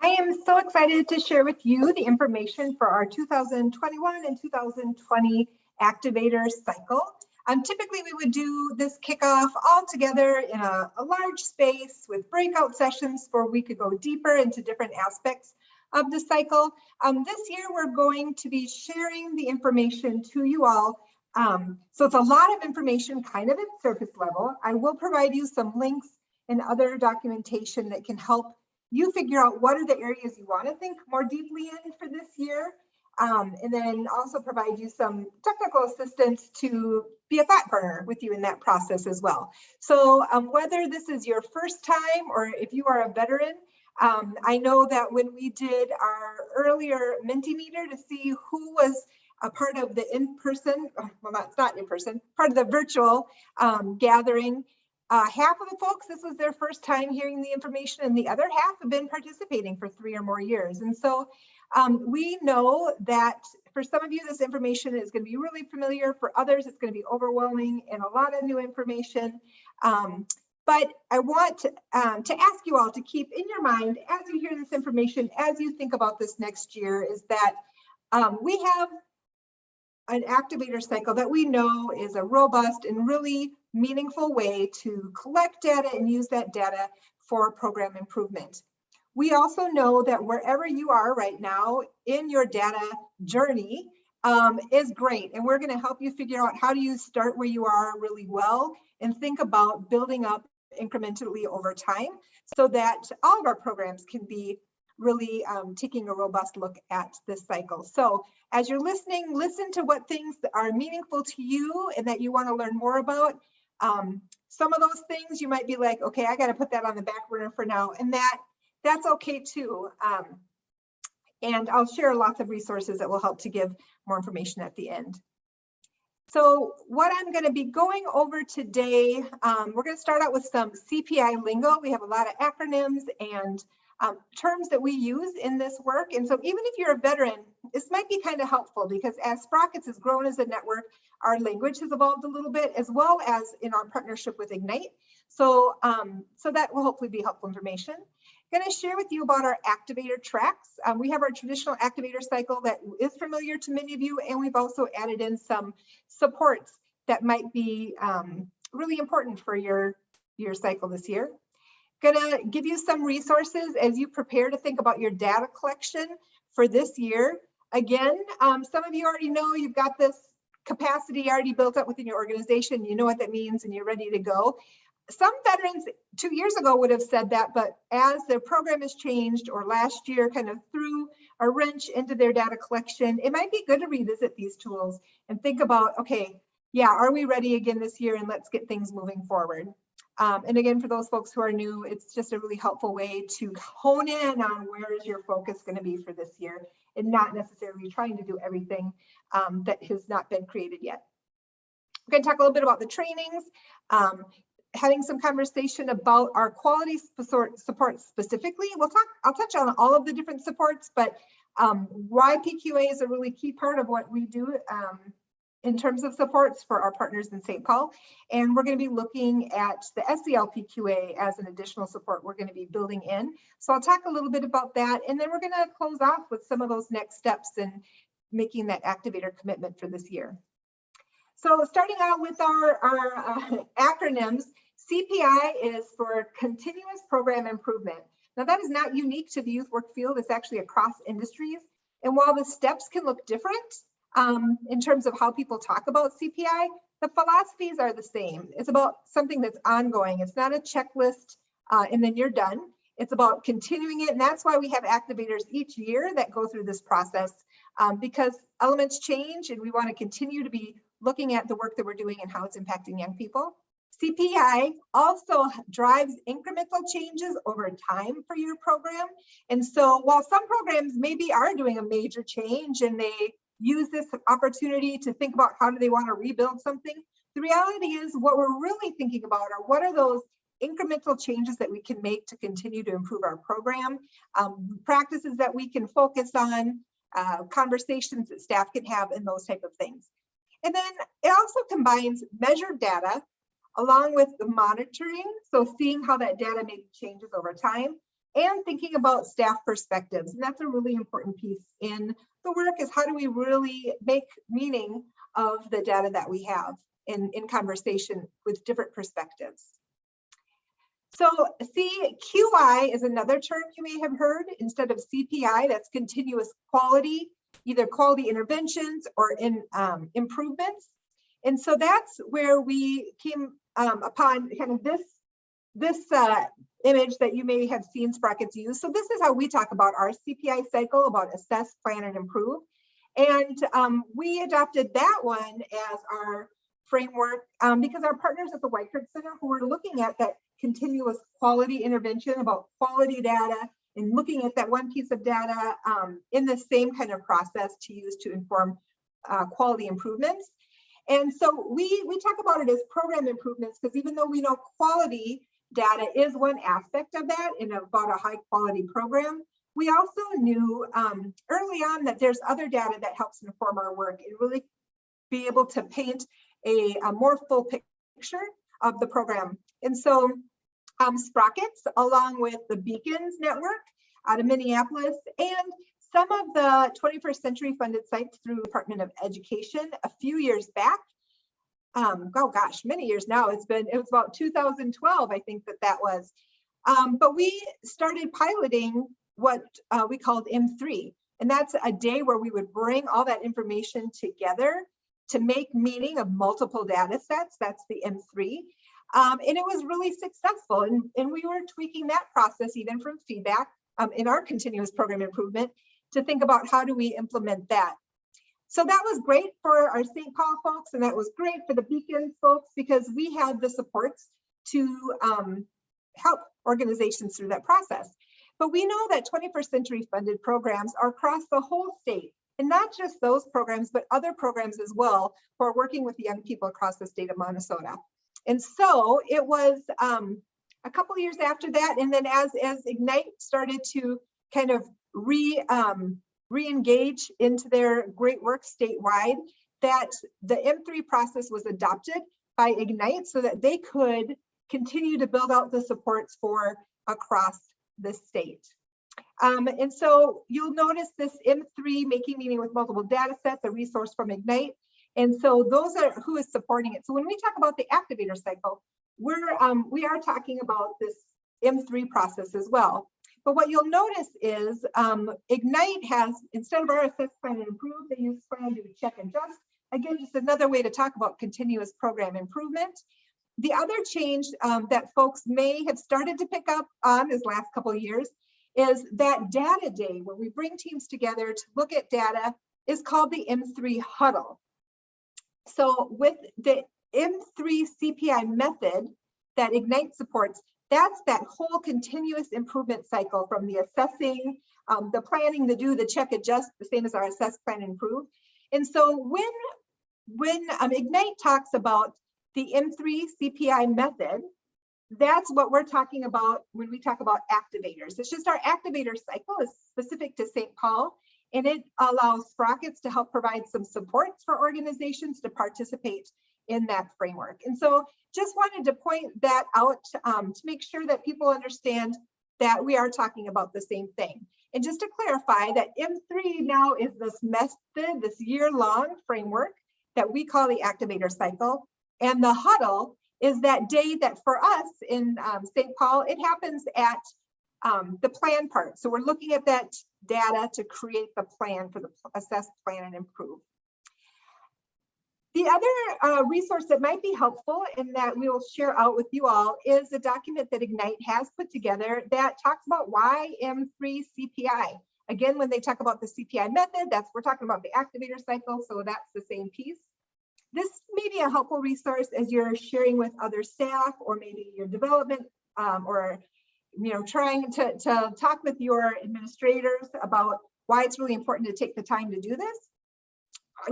I am so excited to share with you the information for our 2021 and 2020 Activator Cycle. Typically, we would do this kickoff all together in a large space with breakout sessions where we could go deeper into different aspects of the cycle. This year, we're going to be sharing the information to you all. So it's a lot of information kind of at surface level. I will provide you some links and other documentation that can help you figure out what are the areas you want to think more deeply in for this year, and then also provide you some technical assistance to be a thought partner with you in that process as well. So whether this is your first time or if you are a veteran, I know that when we did our earlier Mentimeter to see who was a part of the in-person, well, that's not in-person, part of the virtual gathering, half of the folks, this was their first time hearing the information, and the other half have been participating for 3 or more years. And so we know that for some of you, this information is going to be really familiar. For others, it's going to be overwhelming and a lot of new information. But I want to ask you all to keep in your mind as you hear this information, as you think about this next year, is that we have an activator cycle that we know is a robust and really meaningful way to collect data and use that data for program improvement. We also know that wherever you are right now in your data journey is great. And we're going to help you figure out how do you start where you are really well and think about building up incrementally over time so that all of our programs can be really taking a robust look at this cycle. So as you're listening, listen to what things are meaningful to you and that you want to learn more about. Some of those things you might be like, okay, I got to put that on the back burner for now, and that's okay too. And I'll share lots of resources that will help to give more information at the end. So what I'm going to be going over today, we're going to start out with some CPI lingo. We have a lot of acronyms and terms that we use in this work. And so even if you're a veteran, this might be kind of helpful because as Sprockets has grown as a network, our language has evolved a little bit, as well as in our partnership with Ignite. So, so that will hopefully be helpful information. I'm going to share with you about our activator tracks. We have our traditional activator cycle that is familiar to many of you, and we've also added in some supports that might be really important for your cycle this year. Gonna give you some resources as you prepare to think about your data collection for this year. Again, some of you already know you've got this capacity already built up within your organization. You know what that means and you're ready to go. Some veterans 2 years ago would have said that, but as their program has changed or last year kind of threw a wrench into their data collection, it might be good to revisit these tools and think about, okay, yeah, are we ready again this year, and let's get things moving forward. And again, for those folks who are new, it's just a really helpful way to hone in on where is your focus going to be for this year and not necessarily trying to do everything that has not been created yet. We're going to talk a little bit about the trainings, having some conversation about our quality support specifically. I'll touch on all of the different supports, but YPQA is a really key part of what we do in terms of supports for our partners in St. Paul. And we're going to be looking at the SEL PQA as an additional support we're going to be building in. So I'll talk a little bit about that. And then we're going to close off with some of those next steps in making that activator commitment for this year. So starting out with our acronyms, CPI is for Continuous Program Improvement. Now that is not unique to the youth work field, it's actually across industries. And while the steps can look different, in terms of how people talk about CPI, the philosophies are the same. It's about something that's ongoing. It's not a checklist and then you're done. It's about continuing it. And that's why we have activators each year that go through this process because elements change and we want to continue to be looking at the work that we're doing and how it's impacting young people. CPI also drives incremental changes over time for your program. And so while some programs maybe are doing a major change and they use this opportunity to think about how do they want to rebuild something, the reality is what we're really thinking about are what are those incremental changes that we can make to continue to improve our program, practices that we can focus on, conversations that staff can have, and those type of things. And then it also combines measured data along with the monitoring, so seeing how that data maybe changes over time, and thinking about staff perspectives. And that's a really important piece in the work, is how do we really make meaning of the data that we have in conversation with different perspectives. So CQI is another term you may have heard instead of CPI. That's continuous quality, either quality interventions or improvements. And so that's where we came upon kind of this image that you may have seen Sprockets use. So this is how we talk about our CPI cycle, about assess, plan, and improve. And we adopted that one as our framework because our partners at the YPQA Center, who were looking at that continuous quality intervention about quality data and looking at that one piece of data in the same kind of process to use to inform quality improvements. And so we talk about it as program improvements, because even though we know quality data is one aspect of that in about a high quality program, we also knew early on that there's other data that helps inform our work and really be able to paint a more full picture of the program. And so Sprockets, along with the Beacons Network out of Minneapolis, and some of the 21st Century funded sites through the Department of Education a few years back, oh gosh, many years now, it was about 2012, I think that was. But we started piloting what we called M3, and that's a day where we would bring all that information together to make meaning of multiple data sets. That's the M3. And it was really successful. And we were tweaking that process even from feedback in our continuous program improvement to think about how do we implement that. So that was great for our St. Paul folks, and that was great for the Beacon folks, because we had the supports to help organizations through that process. But we know that 21st Century funded programs are across the whole state, and not just those programs, but other programs as well for working with young people across the state of Minnesota. And so it was a couple of years after that, and then as Ignite started to kind of re-engage into their great work statewide, that the M3 process was adopted by Ignite so that they could continue to build out the supports for across the state. And so you'll notice this M3, making meaning with multiple data sets, a resource from Ignite. And so those are who is supporting it. So when we talk about the Activator Cycle, we are talking about this M3 process as well. But what you'll notice is Ignite has, instead of our assess, plan, and improve, they use plan, do, check, and adjust. Again, just another way to talk about continuous program improvement. The other change that folks may have started to pick up on this last couple of years is that data day, where we bring teams together to look at data, is called the M3 Huddle. So with the M3 CPI method that Ignite supports, that's that whole continuous improvement cycle from the assessing, the planning, the do, the check, adjust, the same as our assess, plan, and improve. And so when Ignite talks about the M3 CPI method, that's what we're talking about when we talk about activators. It's just our activator cycle is specific to St. Paul, and it allows Sprockets to help provide some supports for organizations to participate in that framework. And so just wanted to point that out to make sure that people understand that we are talking about the same thing. And just to clarify that M3 now is this method, this year-long framework that we call the Activator Cycle. And the huddle is that day that for us in St. Paul, it happens at the plan part. So we're looking at that data to create the plan for the assess, plan, and improve. The other resource that might be helpful and that we will share out with you all is a document that Ignite has put together that talks about why M3 CPI. Again, when they talk about the CPI method, we're talking about the Activator Cycle, so that's the same piece. This may be a helpful resource as you're sharing with other staff, or maybe your development, or trying to talk with your administrators about why it's really important to take the time to do this.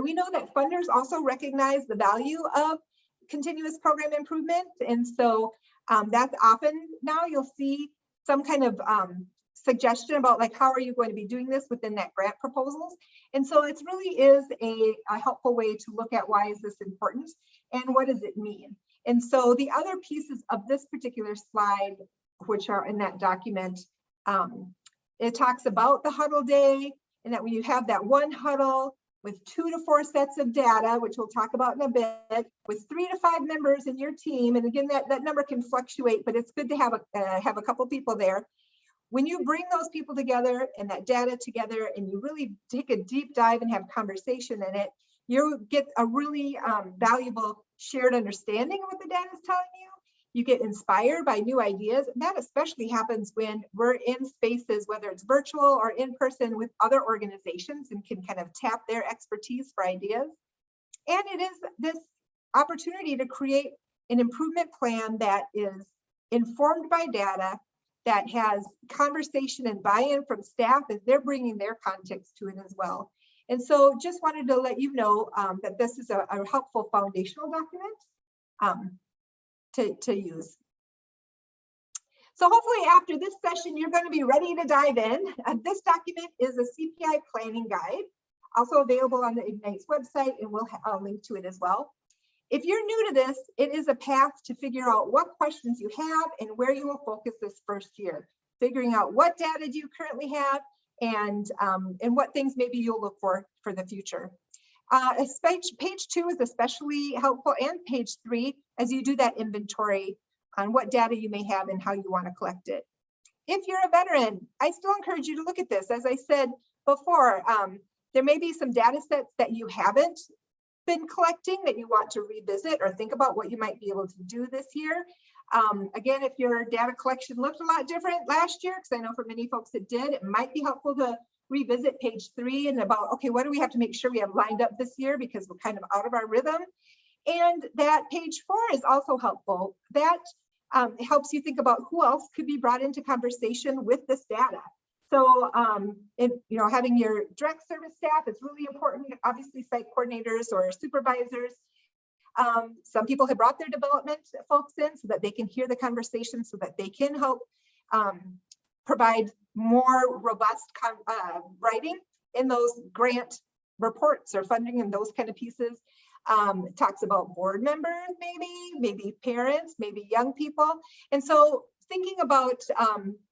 We know that funders also recognize the value of continuous program improvement. And so that's often now you'll see some kind of suggestion about like, how are you going to be doing this within that grant proposals? And so it really is a helpful way to look at why is this important and what does it mean? And so the other pieces of this particular slide, which are in that document, It talks about the huddle day, and that when you have that one huddle with 2 to 4 sets of data, which we'll talk about in a bit, with 3 to 5 members in your team, and again, that number can fluctuate, but it's good to have a couple people there. When you bring those people together and that data together, and you really take a deep dive and have conversation in it, you get a really valuable shared understanding of what the data is telling you. You get inspired by new ideas. And that especially happens when we're in spaces, whether it's virtual or in person, with other organizations, and can kind of tap their expertise for ideas. And it is this opportunity to create an improvement plan that is informed by data, that has conversation and buy-in from staff as they're bringing their context to it as well. And so just wanted to let you know that this is a helpful foundational document to use. So hopefully after this session, you're going to be ready to dive in. This document is a CPI planning guide, also available on the Ignite's website, and we'll link to it as well. If you're new to this, it is a path to figure out what questions you have and where you will focus this first year, figuring out what data do you currently have, and what things maybe you'll look for the future. Page 2 is especially helpful, and page 3, as you do that inventory on what data you may have and how you want to collect it. If you're a veteran, I still encourage you to look at this. As I said before, there may be some data sets that you haven't been collecting that you want to revisit or think about what you might be able to do this year. Again, if your data collection looked a lot different last year, because I know for many folks it did, it might be helpful to revisit page 3 and about, okay, what do we have to make sure we have lined up this year because we're kind of out of our rhythm. And that page 4 is also helpful. That helps you think about who else could be brought into conversation with this data. So, having your direct service staff is really important. Obviously, site coordinators or supervisors. Some people have brought their development folks in so that they can hear the conversation, so that they can help provide more robust writing in those grant reports or funding and those kind of pieces. It talks about board members, maybe parents, maybe young people. And so thinking about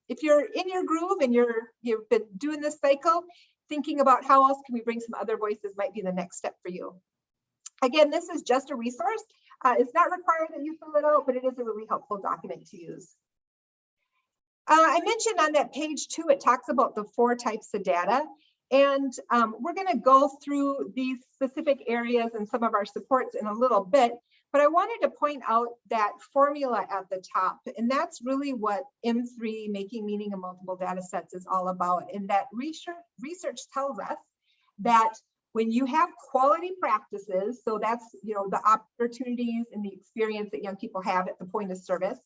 if you're in your groove and you've been doing this cycle, thinking about how else can we bring some other voices might be the next step for you. Again, this is just a resource. It's not required that you fill it out, but it is a really helpful document to use. I mentioned on that page 2, it talks about the 4 types of data. And we're going to go through these specific areas and some of our supports in a little bit, but I wanted to point out that formula at the top, and that's really what M3, Making Meaning of Multiple Data Sets, is all about. And that research tells us that when you have quality practices, so that's the opportunities and the experience that young people have at the point of service,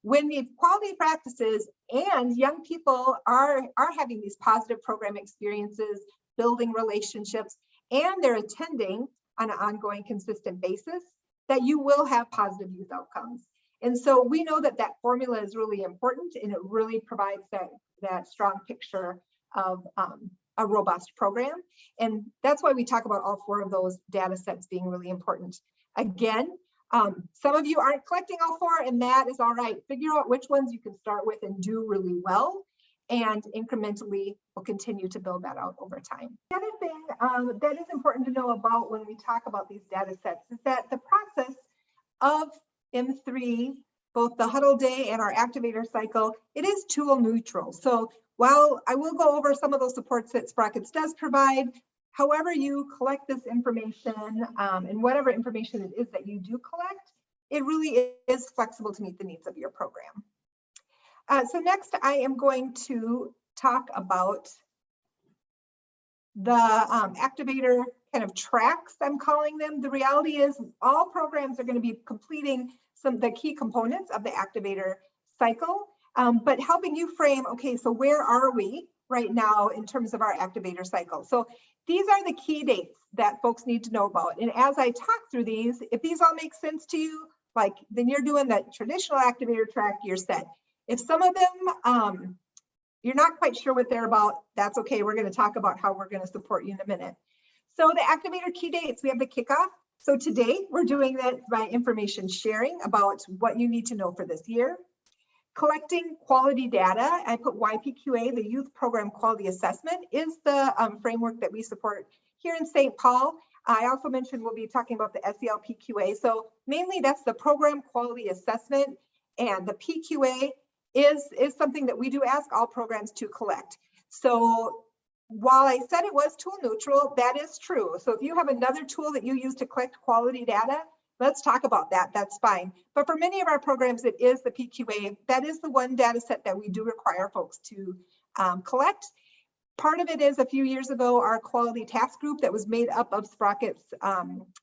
when the quality practices and young people are having these positive program experiences, building relationships, and they're attending on an ongoing, consistent basis, that you will have positive youth outcomes. And so we know that that formula is really important, and it really provides that strong picture of a robust program. And that's why we talk about all 4 of those data sets being really important. Again, some of you aren't collecting all 4, and that is all right. Figure out which ones you can start with and do really well, and incrementally we'll continue to build that out over time. The other thing that is important to know about when we talk about these data sets is that the process of M3, both the huddle day and our activator cycle, it is tool neutral. So while I will go over some of those supports that Sprockets does provide, however you collect this information and whatever information it is that you do collect, it really is flexible to meet the needs of your program. So next, I am going to talk about the activator kind of tracks, I'm calling them. The reality is all programs are going to be completing some of the key components of the activator cycle, but helping you frame, okay, so where are we right now in terms of our activator cycle? So these are the key dates that folks need to know about. And as I talk through these, if these all make sense to you, then you're doing the traditional activator track, you're set. If some of them, you're not quite sure what they're about, that's okay. We're going to talk about how we're going to support you in a minute. So the activator key dates, we have the kickoff. So today we're doing that by information sharing about what you need to know for this year. Collecting quality data, I put YPQA, the Youth Program Quality Assessment, is the framework that we support here in St. Paul. I also mentioned we'll be talking about the SEL PQA. So mainly that's the program quality assessment, and the PQA is something that we do ask all programs to collect. So while I said it was tool neutral, that is true. So if you have another tool that you use to collect quality data, let's talk about that. That's fine. But for many of our programs, it is the PQA. That is the one data set that we do require folks to collect. Part of it is a few years ago, our quality task group that was made up of Sprockets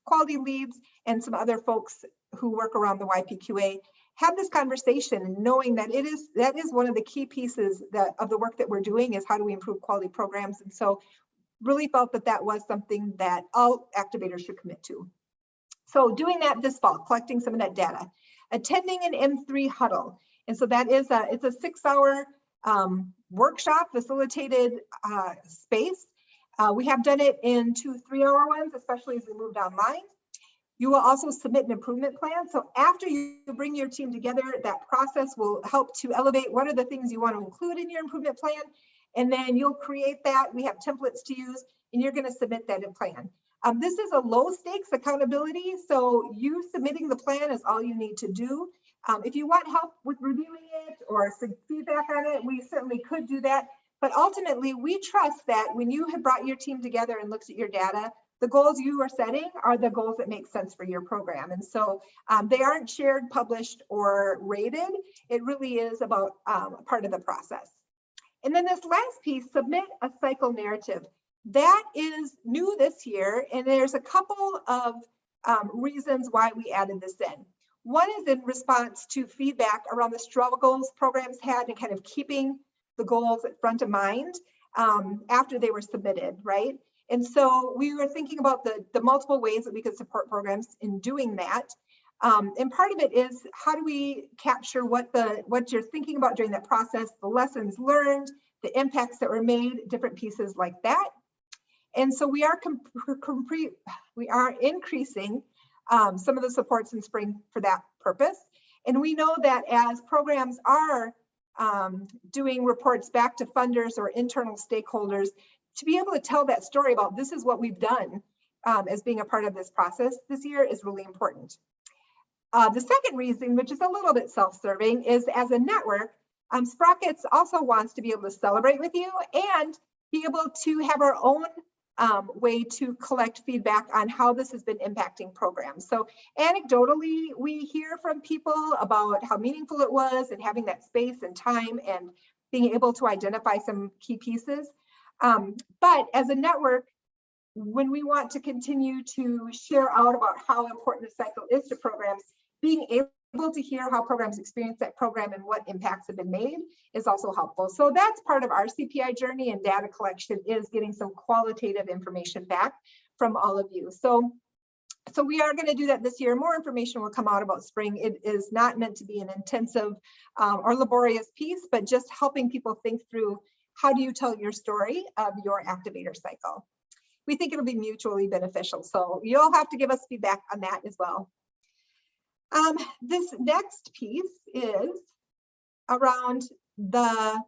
quality leads and some other folks who work around the YPQA had this conversation, knowing that that is one of the key pieces of the work that we're doing is how do we improve quality programs. And so really felt that that was something that all activators should commit to. So doing that this fall, collecting some of that data, attending an M3 huddle. And so that is it's a 6-hour workshop facilitated space. We have done it in 2 3-hour ones, especially as we moved online. You will also submit an improvement plan. So after you bring your team together, that process will help to elevate what are the things you want to include in your improvement plan. And then you'll create that. We have templates to use, and you're going to submit that in plan. This is a low stakes accountability. So you submitting the plan is all you need to do. If you want help with reviewing it or some feedback on it, we certainly could do that. But ultimately, we trust that when you have brought your team together and looked at your data, the goals you are setting are the goals that make sense for your program. And so they aren't shared, published, or rated. It really is about part of the process. And then this last piece, submit a cycle narrative. That is new this year, and there's a couple of reasons why we added this in. One is in response to feedback around the struggles programs had in kind of keeping the goals at front of mind after they were submitted, right? And so we were thinking about the multiple ways that we could support programs in doing that. And part of it is how do we capture what you're thinking about during that process, the lessons learned, the impacts that were made, different pieces like that. And so we are increasing some of the supports in spring for that purpose. And we know that as programs are doing reports back to funders or internal stakeholders, to be able to tell that story about this is what we've done as being a part of this process this year is really important. The second reason, which is a little bit self-serving, is as a network, Sprockets also wants to be able to celebrate with you and be able to have our own way to collect feedback on how this has been impacting programs. So anecdotally, we hear from people about how meaningful it was and having that space and time and being able to identify some key pieces. But as a network, when we want to continue to share out about how important the cycle is to programs, being able to hear how programs experience that program and what impacts have been made is also helpful. So that's part of our CPI journey, and data collection is getting some qualitative information back from all of you. So we are going to do that this year. More information will come out about spring. It is not meant to be an intensive or laborious piece, but just helping people think through how do you tell your story of your activator cycle. We think it'll be mutually beneficial. So you'll have to give us feedback on that as well. This next piece is around the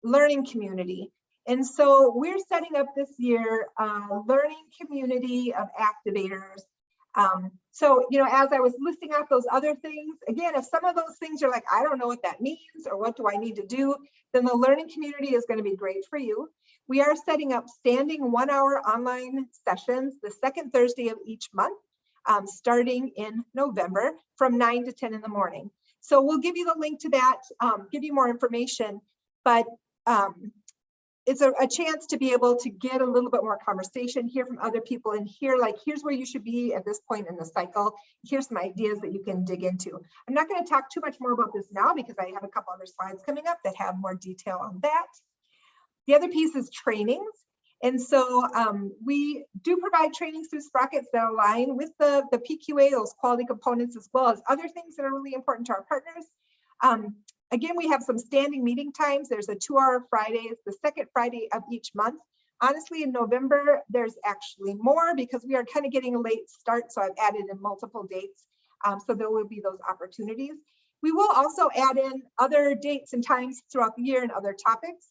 learning community. And so we're setting up this year a learning community of activators. So, you know, as I was listing out those other things, again, if some of those things you're like, I don't know what that means or what do I need to do, then the learning community is going to be great for you. We are setting up standing 1-hour online sessions the second Thursday of each month, starting in November from 9 to 10 in the morning. So we'll give you the link to that, give you more information, but it's a chance to be able to get a little bit more conversation, hear from other people, and hear like, here's where you should be at this point in the cycle. Here's some ideas that you can dig into. I'm not going to talk too much more about this now because I have a couple other slides coming up that have more detail on that. The other piece is trainings. And so we do provide trainings through Sprockets that align with the PQA, those quality components, as well as other things that are really important to our partners. Again, we have some standing meeting times. There's a 2-hour Fridays, the second Friday of each month. Honestly, in November, there's actually more because we are kind of getting a late start. So I've added in multiple dates. So there will be those opportunities. We will also add in other dates and times throughout the year and other topics.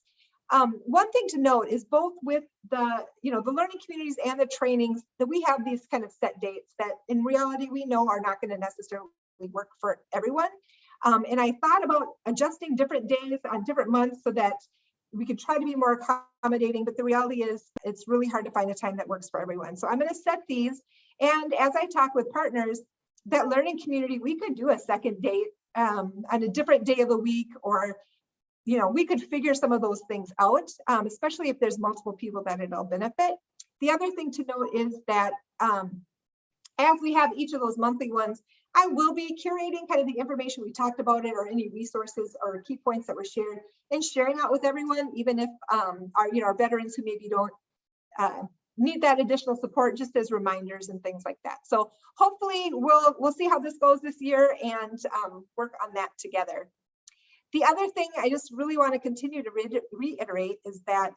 One thing to note is both with the learning communities and the trainings that we have these kind of set dates that in reality we know are not going to necessarily work for everyone. And I thought about adjusting different days on different months so that we could try to be more accommodating, but the reality is it's really hard to find a time that works for everyone. So I'm going to set these. And as I talk with partners, that learning community, we could do a second date on a different day of the week, or we could figure some of those things out, especially if there's multiple people that it'll benefit. The other thing to note is that as we have each of those monthly ones, I will be curating kind of the information we talked about it, or any resources or key points that were shared, and sharing out with everyone, even if our veterans who maybe don't need that additional support, just as reminders and things like that. So hopefully we'll see how this goes this year and work on that together. The other thing I just really want to continue to reiterate is that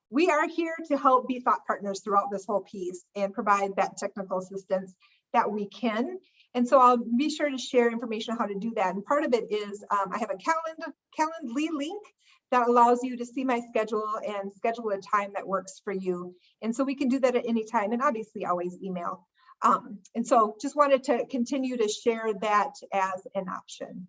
we are here to help be thought partners throughout this whole piece and provide that technical assistance that we can. And so I'll be sure to share information on how to do that. And part of it is I have a Calendly link that allows you to see my schedule and schedule a time that works for you. And so we can do that at any time, and obviously always email. And so just wanted to continue to share that as an option.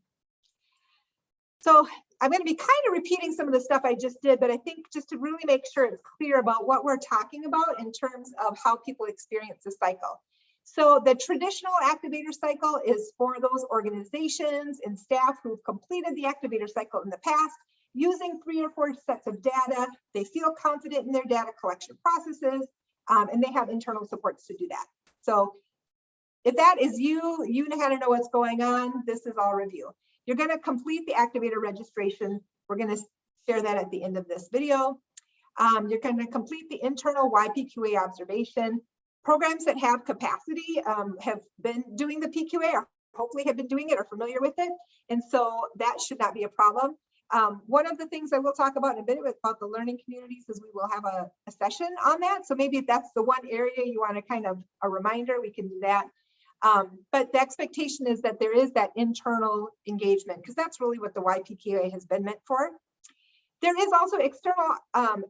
So I'm going to be kind of repeating some of the stuff I just did, but I think just to really make sure it's clear about what we're talking about in terms of how people experience the cycle. So the traditional activator cycle is for those organizations and staff who've completed the activator cycle in the past, using 3 or 4 sets of data. They feel confident in their data collection processes, and they have internal supports to do that. So if that is you, you know how to know what's going on. This is all review. You're going to complete the activator registration. We're going to share that at the end of this video. You're going to complete the internal YPQA observation. Programs that have capacity have been doing the PQA, or hopefully have been doing it or familiar with it. And so that should not be a problem. One of the things I will talk about in a minute about the learning communities is we will have a session on that. So maybe if that's the one area you want to kind of a reminder, we can do that. But the expectation is that there is that internal engagement, because that's really what the YPQA has been meant for. There is also external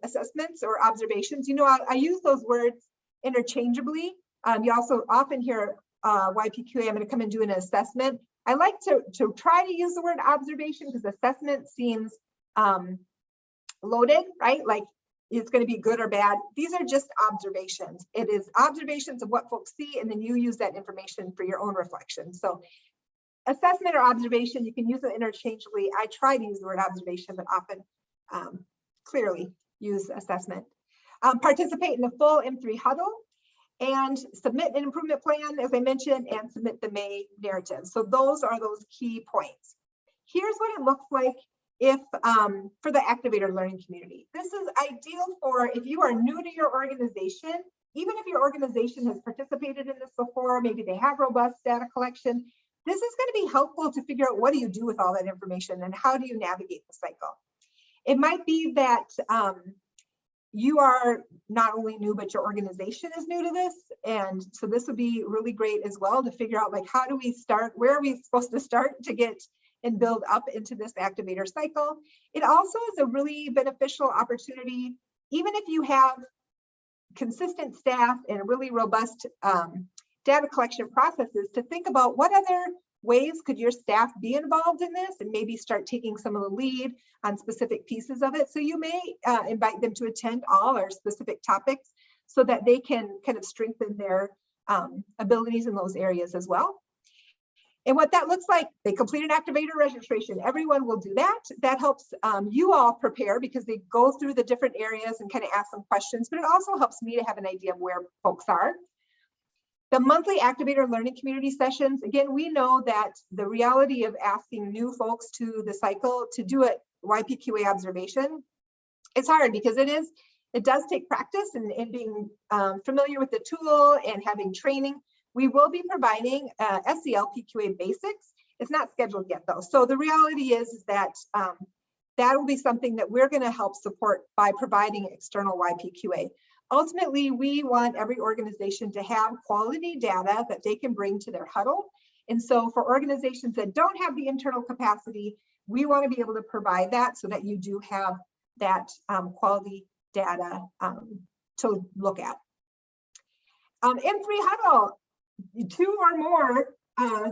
assessments or observations. I use those words interchangeably. You also often hear YPQA, I'm going to come and do an assessment. I like to try to use the word observation because assessment seems loaded, right? Like it's going to be good or bad. These are just observations. It is observations of what folks see, and then you use that information for your own reflection. So assessment or observation, you can use it interchangeably. I try to use the word observation, but often clearly use assessment. Participate in the full M3 huddle and submit an improvement plan, as I mentioned, and submit the May narrative. So those are those key points. Here's what it looks like if for the activator learning community. This is ideal for if you are new to your organization, even if your organization has participated in this before, maybe they have robust data collection. This is going to be helpful to figure out what do you do with all that information and how do you navigate the cycle. It might be that you are not only new, but your organization is new to this. And so this would be really great as well to figure out, like, how do we start? Where are we supposed to start to get and build up into this activator cycle? It also is a really beneficial opportunity, even if you have consistent staff and really robust data collection processes, to think about what other ways could your staff be involved in this, and maybe start taking some of the lead on specific pieces of it. So you may invite them to attend all or specific topics so that they can kind of strengthen their abilities in those areas as well. And what that looks like, they complete an activator registration. Everyone will do that. That helps you all prepare because they go through the different areas and kind of ask some questions, but it also helps me to have an idea of where folks are. The monthly activator learning community sessions, again, we know that the reality of asking new folks to the cycle to do a YPQA observation is hard because it does take practice and being familiar with the tool and having training. We will be providing SEL PQA basics. It's not scheduled yet though. So the reality is that that will be something that we're going to help support by providing external YPQA. Ultimately, we want every organization to have quality data that they can bring to their huddle And so for organizations that don't have the internal capacity, we want to be able to provide that so that you do have that quality data to look at. M3 Huddle, 2 or more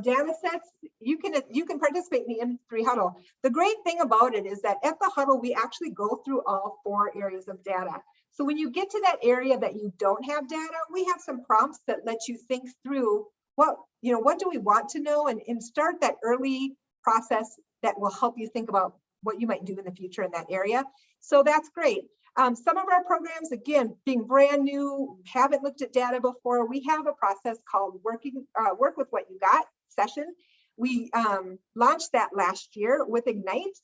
data sets, you can participate in the M3 Huddle. The great thing about it is that at the Huddle, we actually go through all 4 areas of data. So when you get to that area that you don't have data, we have some prompts that let you think through what do we want to know, and start that early process that will help you think about what you might do in the future in that area. So that's great. Some of our programs, again, being brand new, haven't looked at data before, we have a process called Work with What You Got session. We launched that last year with Ignite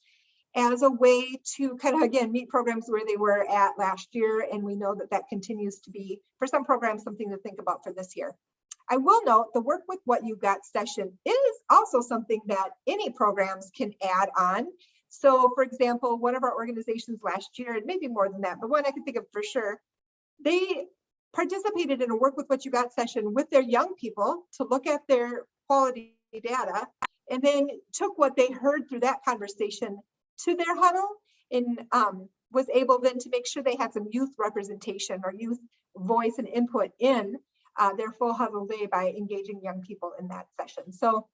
as a way to kind of, again, meet programs where they were at last year. And we know that that continues to be, for some programs, something to think about for this year. I will note the Work with What You Got session is also something that any programs can add on. So for example, one of our organizations last year, and maybe more than that, but one I can think of for sure, they participated in a Work with What You Got session with their young people to look at their quality data, and then took what they heard through that conversation to their huddle, and was able then to make sure they had some youth representation or youth voice and input in their full huddle day by engaging young people in that session. So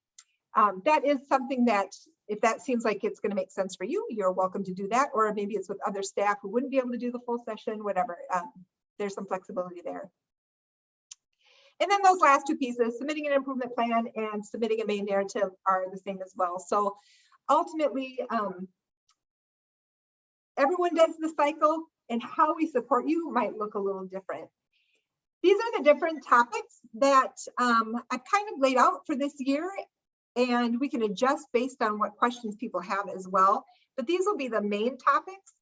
that is something that, if that seems like it's going to make sense for you, you're welcome to do that, or maybe it's with other staff who wouldn't be able to do the full session, whatever. There's some flexibility there. And then those last 2 pieces, submitting an improvement plan and submitting a main narrative, are the same as well. So ultimately, everyone does the cycle, and how we support you might look a little different. These are the different topics that I've kind of laid out for this year, and we can adjust based on what questions people have as well. But these will be the main topics.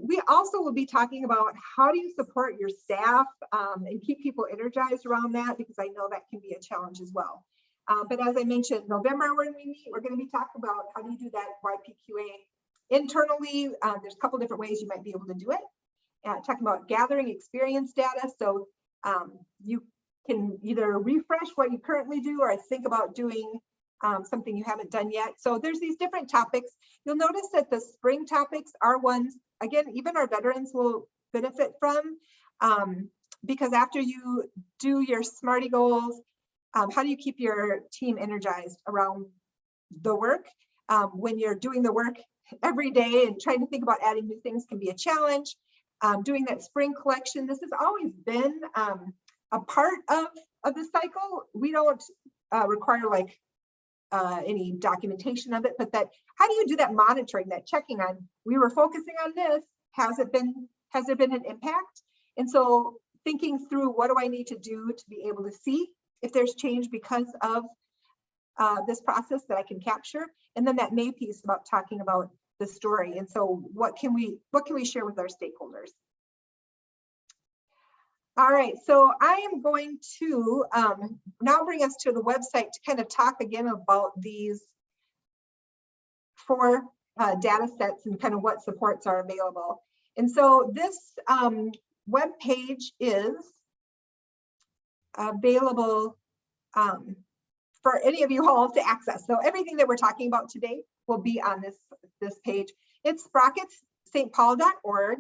We also will be talking about how do you support your staff and keep people energized around that, because I know that can be a challenge as well. But as I mentioned, November when we meet, we're going to be talking about how do you do that YPQA internally. There's a couple different ways you might be able to do it. Talking about gathering experience data. So you can either refresh what you currently do, or think about doing something you haven't done yet. So there's these different topics. You'll notice that the spring topics are ones, again, even our veterans will benefit from, because after you do your SMARTY goals, how do you keep your team energized around the work? When you're doing the work every day and trying to think about adding new things can be a challenge. Doing that spring collection, this has always been a part of the cycle. We don't require like any documentation of it, but that how do you do that monitoring, that checking on, we were focusing on this, has there been an impact? And so thinking through, what do I need to do to be able to see if there's change because of this process that I can capture? And then that May piece about talking about the story. And so what can we share with our stakeholders? All right, so I am going to now bring us to the website to kind of talk again about these 4 data sets and kind of what supports are available. And so this web page is available for any of you all to access. So everything that we're talking about today will be on this page. It's sprocketsstpaul.org.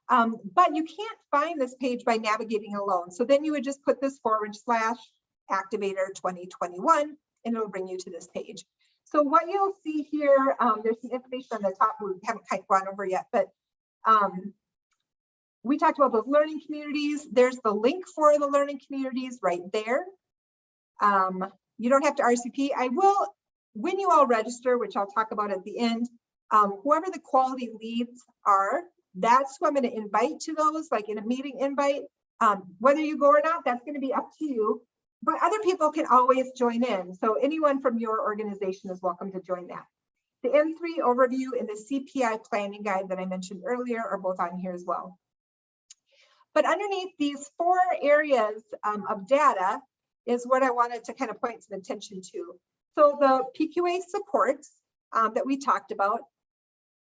But you can't find this page by navigating alone. So then you would just put this /Activator 2021, and it'll bring you to this page. So what you'll see here, there's some information on the top we haven't quite gone over yet, but we talked about those learning communities. There's the link for the learning communities right there. You don't have to RSVP. I will, when you all register, which I'll talk about at the end, whoever the quality leads are, that's who I'm going to invite to those, like in a meeting invite. Whether you go or not, that's going to be up to you, but other people can always join in. So anyone from your organization is welcome to join that. The M3 overview and the CPI planning guide that I mentioned earlier are both on here as well. But underneath these 4 areas of data is what I wanted to kind of point some attention to. So the PQA supports that we talked about.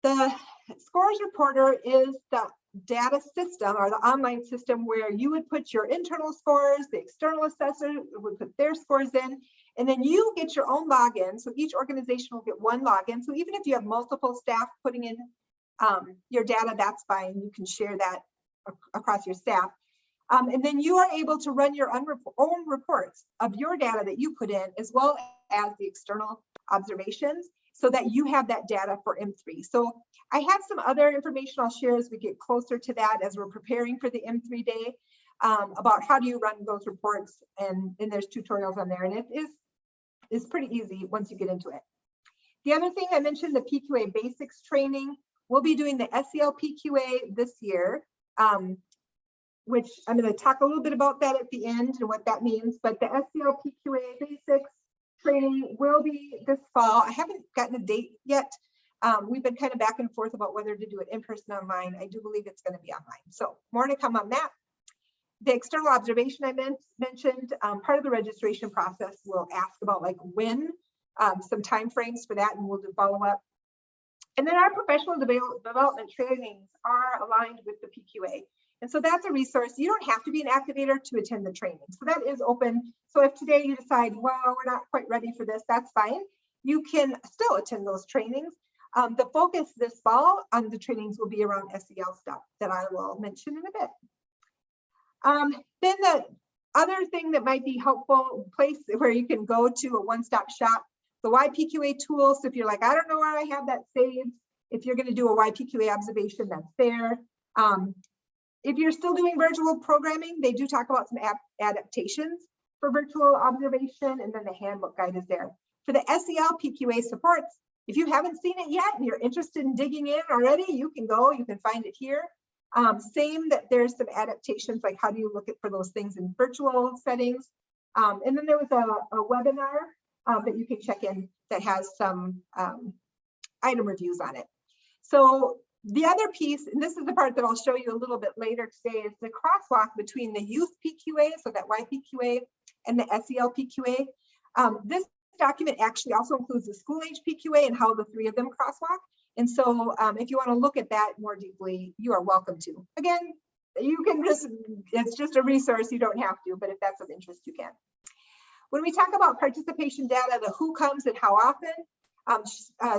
The Scores Reporter is the data system or the online system where you would put your internal scores, the external assessor would put their scores in, And then you get your own login. So each organization will get one login. So even if you have multiple staff putting in your data, that's fine. You can share that across your staff. And then you are able to run your own reports of your data that you put in, as well as the external observations, so that you have that data for M3. So I have some other information I'll share as we get closer to that, as we're preparing for the M3 day, about how do you run those reports, and there's tutorials on there, and it is pretty easy once you get into it. The other thing I mentioned, the PQA basics training. We'll be doing the SEL PQA this year, which I'm going to talk a little bit about that at the end and what that means, but the SEL PQA basics training will be this fall. I haven't gotten a date yet. We've been kind of back and forth about whether to do it in person or online. I do believe it's going to be online. So more to come on that. The external observation I mentioned, part of the registration process will ask about like when, some timeframes for that, and we'll do follow-up. And then our professional development trainings are aligned with the PQA. And so that's a resource. You don't have to be an activator to attend the training. So that is open. So if today you decide, well, we're not quite ready for this, that's fine. You can still attend those trainings. The focus this fall on the trainings will be around SEL stuff that I will mention in a bit. Then the other thing that might be helpful, place where you can go to a one-stop shop, the YPQA tool. So if you're like, I don't know where I have that saved, if you're going to do a YPQA observation, that's there. If you're still doing virtual programming, they do talk about some adaptations for virtual observation, and then the handbook guide is there. For the SEL PQA supports, if you haven't seen it yet and you're interested in digging in already, you can go, you can find it here. Same that there's some adaptations, like how do you look for those things in virtual settings. And then there was a webinar that you can check in that has some item reviews on it. So the other piece, and this is the part that I'll show you a little bit later today, is the crosswalk between the youth PQA, so that YPQA, and the SEL PQA. This document actually also includes the school age PQA and how the three of them crosswalk. And so if you want to look at that more deeply, you are welcome to. Again, you can just, it's just a resource, you don't have to, but if that's of interest, you can. When we talk about participation data, the who comes and how often,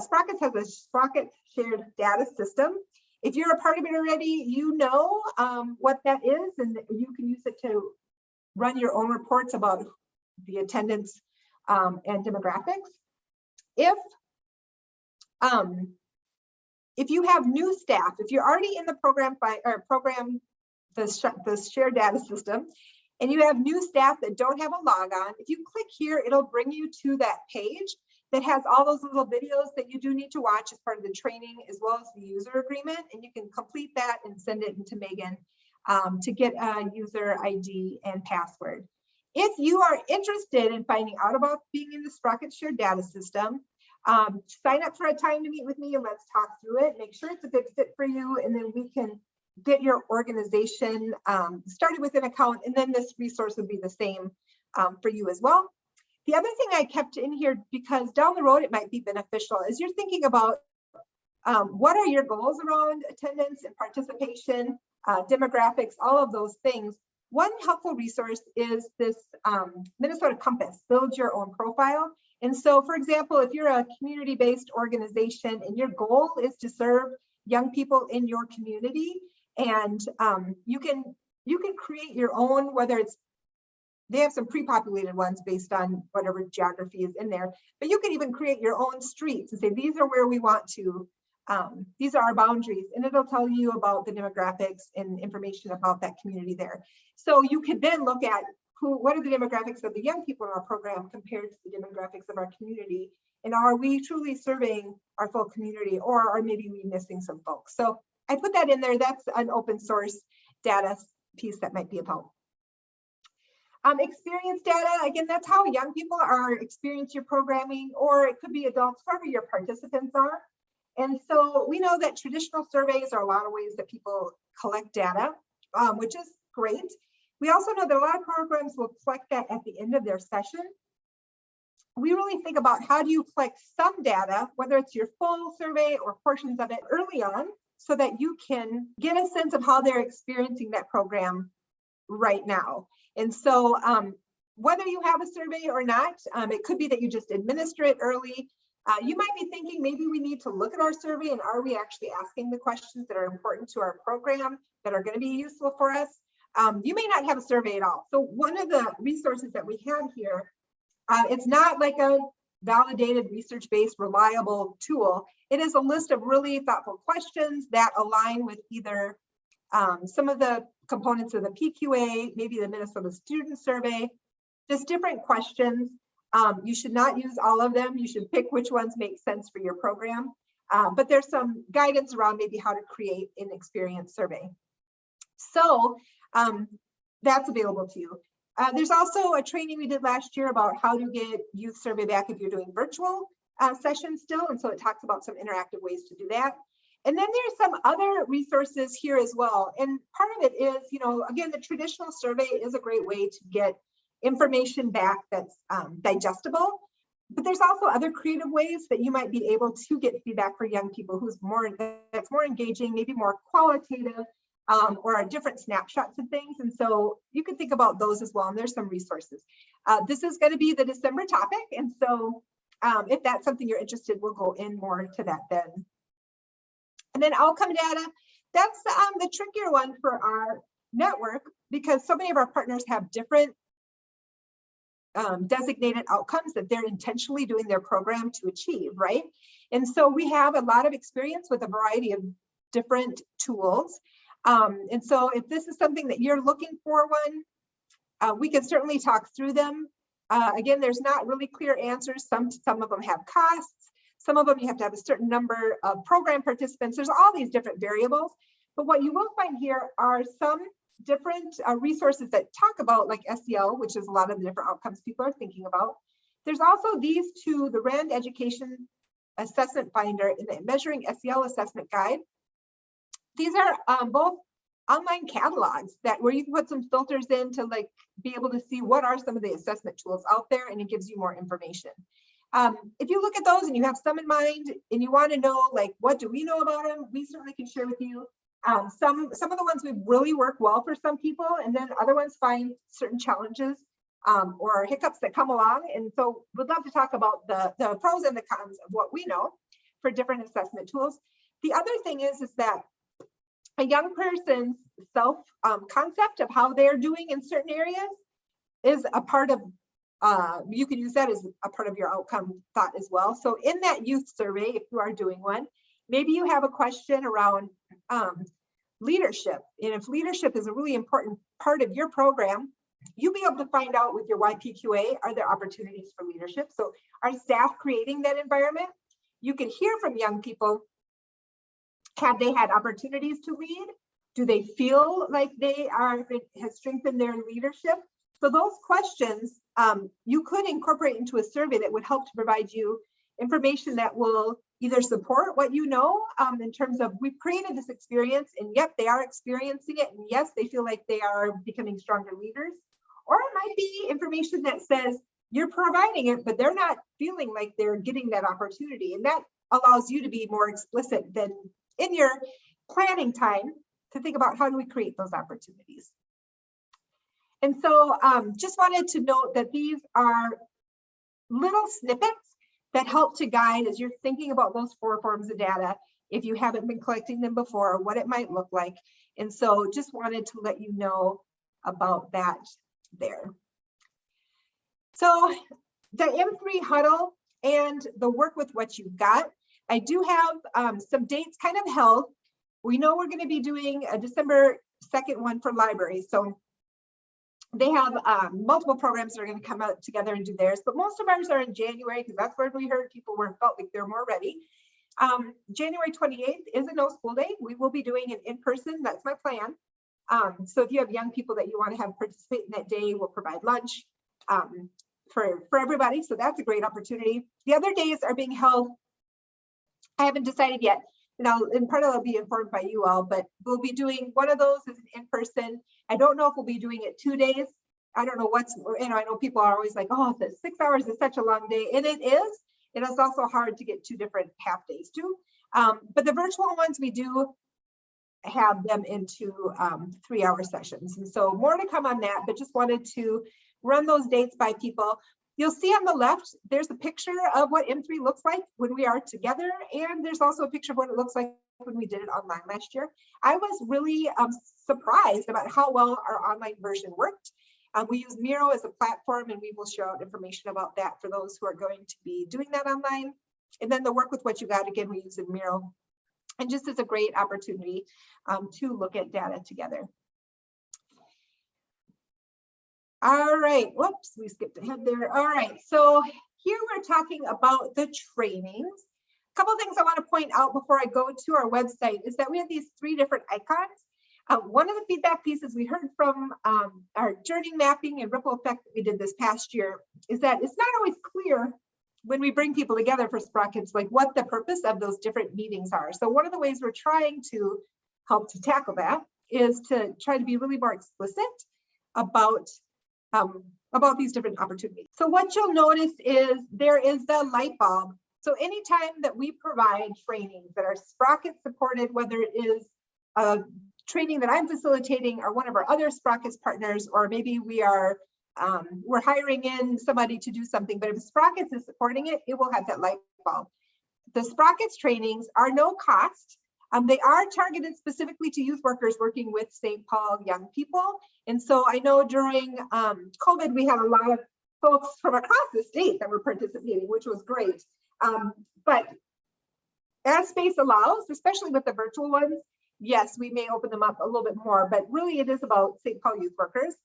Sprockets has a Sprocket shared data system. If you're a part of it already, you know what that is, and you can use it to run your own reports about the attendance and demographics. If you have new staff, if you're already in the the shared data system, and you have new staff that don't have a logon, if you click here, it'll bring you to that page that has all those little videos that you do need to watch as part of the training, as well as the user agreement, and you can complete that and send it into Megan to get a user ID and password. If you are interested in finding out about being in the Sprockets shared data system, sign up for a time to meet with me and let's talk through it, make sure it's a good fit for you, and then we can get your organization started with an account, and then this resource would be the same for you as well. The other thing I kept in here, because down the road it might be beneficial, as you're thinking about what are your goals around attendance and participation, demographics, all of those things. One helpful resource is this Minnesota Compass, build your own profile. And so, for example, if you're a community-based organization and your goal is to serve young people in your community, and you can create your own, whether it's, they have some pre-populated ones based on whatever geography is in there, but you can even create your own streets and say, these are where we want to, these are our boundaries, and it'll tell you about the demographics and information about that community there. So you could then look at what are the demographics of the young people in our program compared to the demographics of our community, and are we truly serving our full community, or are maybe we missing some folks? So I put that in there. That's an open source data piece that might be of help. Experience data, again, that's how young people are experience your programming, or it could be adults, whoever your participants are. And so we know that traditional surveys are a lot of ways that people collect data, which is great. We also know that a lot of programs will collect that at the end of their session. We really think about how do you collect some data, whether it's your full survey or portions of it early on, so that you can get a sense of how they're experiencing that program right now. And so whether you have a survey or not, it could be that you just administer it early. You might be thinking maybe we need to look at our survey and are we actually asking the questions that are important to our program that are going to be useful for us? You may not have a survey at all. So one of the resources that we have here, it's not like a validated research-based reliable tool. It is a list of really thoughtful questions that align with either some of the components of the PQA, maybe the Minnesota Student Survey, just different questions. You should not use all of them. You should pick which ones make sense for your program. But there's some guidance around maybe how to create an experience survey. So that's available to you. There's also a training we did last year about how to get youth survey back if you're doing virtual sessions still. And so it talks about some interactive ways to do that. And then there's some other resources here as well. And part of it is, you know, again, the traditional survey is a great way to get information back that's digestible. But there's also other creative ways that you might be able to get feedback for young people that's more engaging, maybe more qualitative, or are different snapshots of things. And so you can think about those as well. And there's some resources. This is going to be the December topic. And so if that's something you're interested, we'll go in more to that then. And then outcome data, that's the trickier one for our network because so many of our partners have different designated outcomes that they're intentionally doing their program to achieve, right? And so we have a lot of experience with a variety of different tools. And so if this is something that you're looking for one, we can certainly talk through them. Again, there's not really clear answers. Some of them have costs. Some of them you have to have a certain number of program participants. There's all these different variables. But what you will find here are some different resources that talk about like SEL, which is a lot of the different outcomes people are thinking about. There's also these two, the RAND Education Assessment Finder and the Measuring SEL Assessment Guide. These are both online catalogs that where you can put some filters in to like be able to see what are some of the assessment tools out there, and it gives you more information. If you look at those and you have some in mind and you want to know like what do we know about them, we certainly can share with you. Some of the ones we really work well for some people, and then other ones find certain challenges or hiccups that come along. And so we'd love to talk about the pros and the cons of what we know for different assessment tools. The other thing is that a young person's self concept of how they're doing in certain areas is a part of, you can use that as a part of your outcome thought as well. So in that youth survey, if you are doing one, maybe you have a question around leadership. And if leadership is a really important part of your program, you'll be able to find out with your YPQA, are there opportunities for leadership? So are staff creating that environment? You can hear from young people, have they had opportunities to lead? Do they feel like it has strengthened their leadership? So those questions you could incorporate into a survey that would help to provide you information that will either support what you know in terms of we've created this experience and yep, they are experiencing it. And yes, they feel like they are becoming stronger leaders. Or it might be information that says you're providing it, but they're not feeling like they're getting that opportunity. And that allows you to be more explicit than in your planning time to think about how do we create those opportunities. And so just wanted to note that these are little snippets that help to guide as you're thinking about those 4 forms of data, if you haven't been collecting them before, what it might look like. And so just wanted to let you know about that there. So the M3 huddle and the work with what you've got, I do have some dates kind of held. We know we're going to be doing a December 2nd one for libraries. So they have multiple programs that are going to come out together and do theirs, but most of ours are in January because that's where we heard people felt like they're more ready. January 28th is a no school day. We will be doing it in person. That's my plan. So if you have young people that you want to have participate in that day, we'll provide lunch for everybody. So that's a great opportunity. The other days are being held. I haven't decided yet. And part of it will be informed by you all, but we'll be doing one of those as an in-person. I don't know if we'll be doing it 2 days. I don't know I know people are always like, oh, the 6 hours is such a long day. And it is. It is also hard to get 2 different half days too. But the virtual ones, we do have them into 3-hour sessions. And so more to come on that, but just wanted to run those dates by people. You'll see on the left, there's a picture of what M3 looks like when we are together. And there's also a picture of what it looks like when we did it online last year. I was really surprised about how well our online version worked. We use Miro as a platform, and we will share out information about that for those who are going to be doing that online. And then the work with what you got, again, we use in Miro. And just as a great opportunity to look at data together. All right, whoops, we skipped ahead there. All right, so here we're talking about the trainings. A couple of things I want to point out before I go to our website is that we have these 3 different icons. One of the feedback pieces we heard from our journey mapping and ripple effect that we did this past year is that it's not always clear when we bring people together for Sprockets, like what the purpose of those different meetings are. So one of the ways we're trying to help to tackle that is to try to be really more explicit about these different opportunities. So what you'll notice is there is the light bulb. So anytime that we provide trainings that are Sprocket supported, whether it is a training that I'm facilitating or one of our other Sprockets partners, or maybe we're hiring in somebody to do something, but if Sprockets is supporting it, it will have that light bulb. The Sprockets trainings are no cost. They are targeted specifically to youth workers working with St. Paul young people. And so I know during COVID, we had a lot of folks from across the state that were participating, which was great. But as space allows, especially with the virtual ones, yes, we may open them up a little bit more, but really it is about St. Paul youth workers.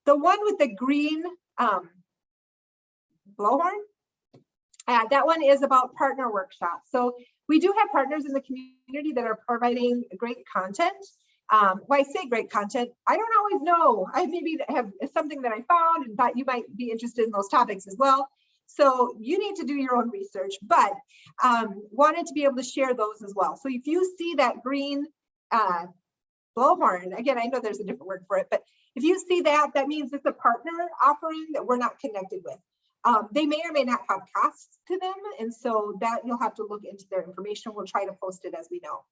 The one with the green blowhorn, that one is about partner workshops. So we do have partners in the community that are providing great content. When I say great content, I don't always know. I maybe have something that I found and thought you might be interested in those topics as well. So you need to do your own research, but wanted to be able to share those as well. So if you see that green blowhorn, again, I know there's a different word for it, but if you see that, that means it's a partner offering that we're not connected with. They may or may not have costs to them, and so that you'll have to look into their information. We'll try to post it as we know.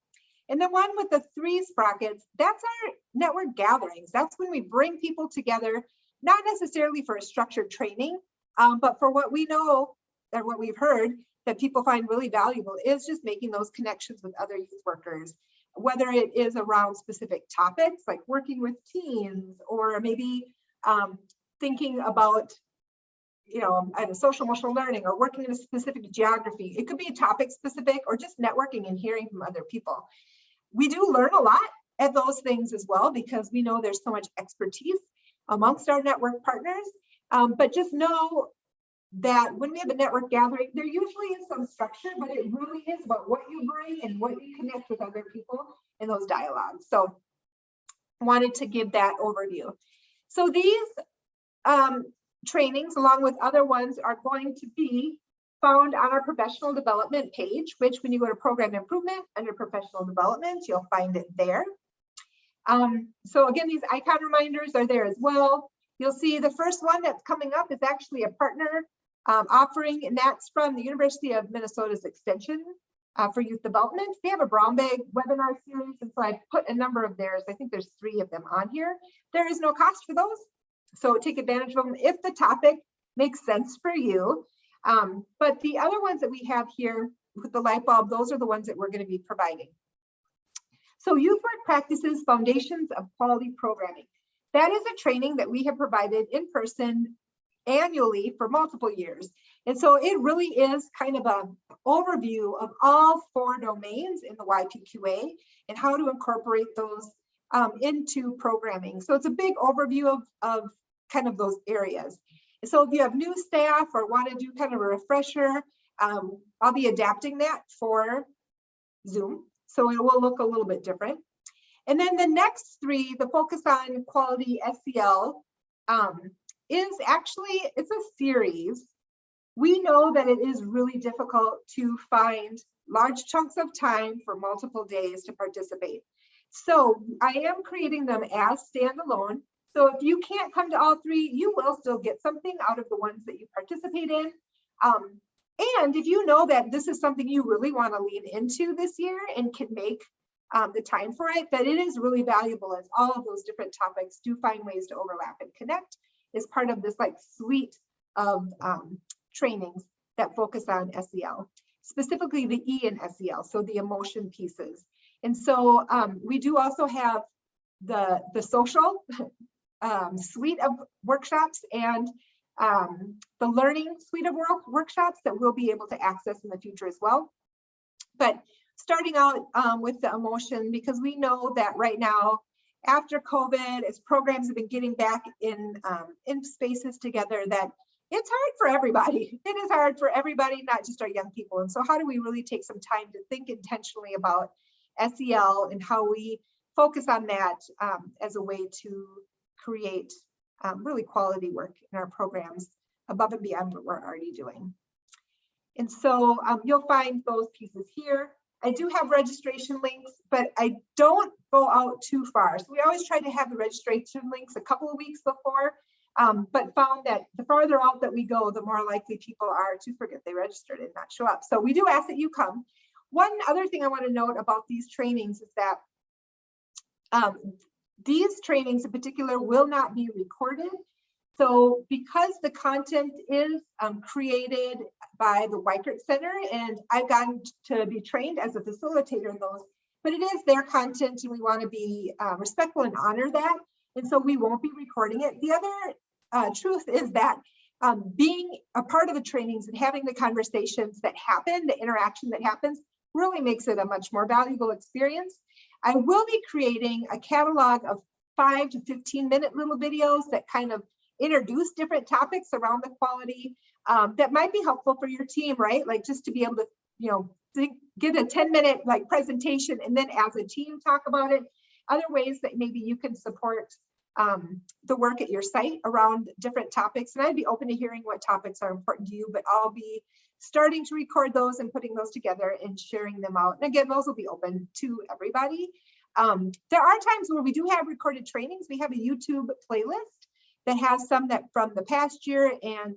And the one with the 3 Sprockets, that's our network gatherings. That's when we bring people together, not necessarily for a structured training, but for what we know and what we've heard that people find really valuable is just making those connections with other youth workers, whether it is around specific topics like working with teens, or maybe thinking about social emotional learning, or working in a specific geography. It could be topic specific, or just networking and hearing from other people. We do learn a lot at those things as well, because we know there's so much expertise amongst our network partners. But just know that when we have a network gathering, there usually is some structure, but it really is about what you bring and what you connect with other people in those dialogues. So I wanted to give that overview. So these trainings, along with other ones, are going to be found on our professional development page, which when you go to program improvement under professional development, you'll find it there. So again, these icon reminders are there as well. You'll see the first one that's coming up is actually a partner offering, and that's from the University of Minnesota's Extension for Youth Development. They have a brown bag webinar series, and so I put a number of theirs. I think there's 3 of them on here. There is no cost for those, so take advantage of them if the topic makes sense for you. But the other ones that we have here with the light bulb, those are the ones that we're going to be providing. So Youth Work Practices, Foundations of Quality Programming. That is a training that we have provided in person annually for multiple years. And so it really is kind of an overview of all 4 domains in the YPQA and how to incorporate those into programming. So it's a big overview of kind of those areas. So if you have new staff or want to do kind of a refresher, I'll be adapting that for Zoom. So it will look a little bit different. And then the next 3, the focus on quality SEL, is actually, it's a series. We know that it is really difficult to find large chunks of time for multiple days to participate. So I am creating them as standalone. So if you can't come to all 3, you will still get something out of the ones that you participate in. And if you know that this is something you really want to lean into this year and can make the time for it, that it is really valuable, as all of those different topics do find ways to overlap and connect. is part of this like suite of trainings that focus on SEL, specifically the E in SEL, so the emotion pieces. And so we do also have the social suite of workshops and the learning suite of workshops that we'll be able to access in the future as well. But starting out with the emotion, because we know that right now, after COVID, as programs have been getting back in spaces together, that it's hard for everybody. It is hard for everybody, not just our young people. And so how do we really take some time to think intentionally about SEL and how we focus on that as a way to create really quality work in our programs above and beyond what we're already doing. And so you'll find those pieces here. I do have registration links, but I don't go out too far. So we always try to have the registration links a couple of weeks before, but found that the farther out that we go, the more likely people are to forget they registered and not show up. So we do ask that you come. One other thing I want to note about these trainings is that these trainings in particular will not be recorded. So because the content is created by the Weikert Center, and I've gotten to be trained as a facilitator in those, but it is their content and we want to be respectful and honor that. And so we won't be recording it. The other truth is that being a part of the trainings and having the conversations that happen, the interaction that happens, really makes it a much more valuable experience. I will be creating a catalog of 5 to 15-minute little videos that kind of introduce different topics around the quality that might be helpful for your team, right? Like just to be able to, you know, get a 10-minute like presentation and then as a team talk about it. Other ways that maybe you can support the work at your site around different topics. And I'd be open to hearing what topics are important to you, but I'll be starting to record those and putting those together and sharing them out. And again, those will be open to everybody. There are times where we do have recorded trainings. We have a YouTube playlist that has some that from the past year. And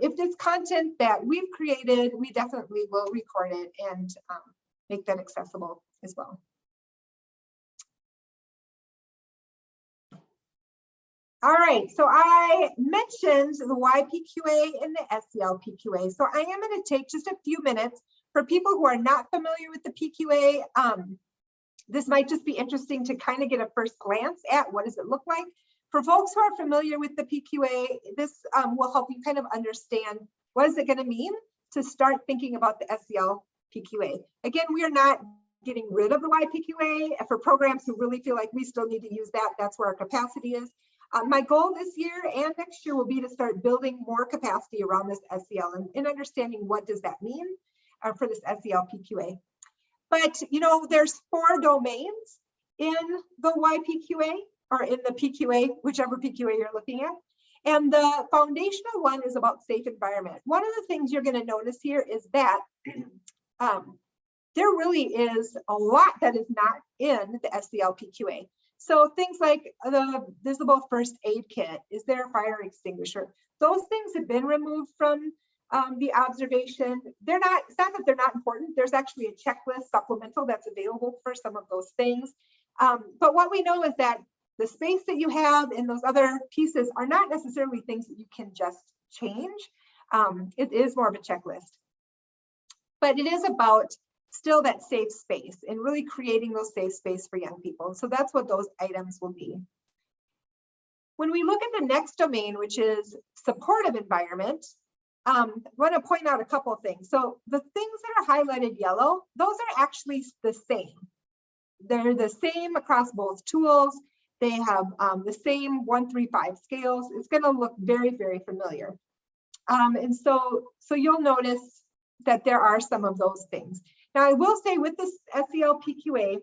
if it's content that we've created, we definitely will record it and make that accessible as well. All right, so I mentioned the YPQA and the SEL PQA. So I am going to take just a few minutes for people who are not familiar with the PQA. This might just be interesting to kind of get a first glance at what does it look like. For folks who are familiar with the PQA, this will help you kind of understand what is it going to mean to start thinking about the SEL PQA. Again, we are not getting rid of the YPQA. For programs who really feel like we still need to use that, that's where our capacity is. My goal this year and next year will be to start building more capacity around this SEL and understanding what does that mean for this SEL PQA. But you know, there's 4 domains in the YPQA or in the PQA, whichever PQA you're looking at. And the foundational one is about safe environment. One of the things you're going to notice here is that there really is a lot that is not in the SEL PQA. So things like the visible first aid kit, is there a fire extinguisher? Those things have been removed from the observation. They're not, it's not that they're not important. There's actually a checklist supplemental that's available for some of those things. But what we know is that the space that you have in those other pieces are not necessarily things that you can just change. It is more of a checklist. But it is about still that safe space and really creating those safe space for young people. So that's what those items will be. When we look at the next domain, which is supportive environment, I want to point out a couple of things. So the things that are highlighted yellow, those are actually the same. They're the same across both tools. They have the same 1, 3, 5 scales. It's going to look very, very familiar. And so you'll notice that there are some of those things. Now, I will say with this SEL PQA,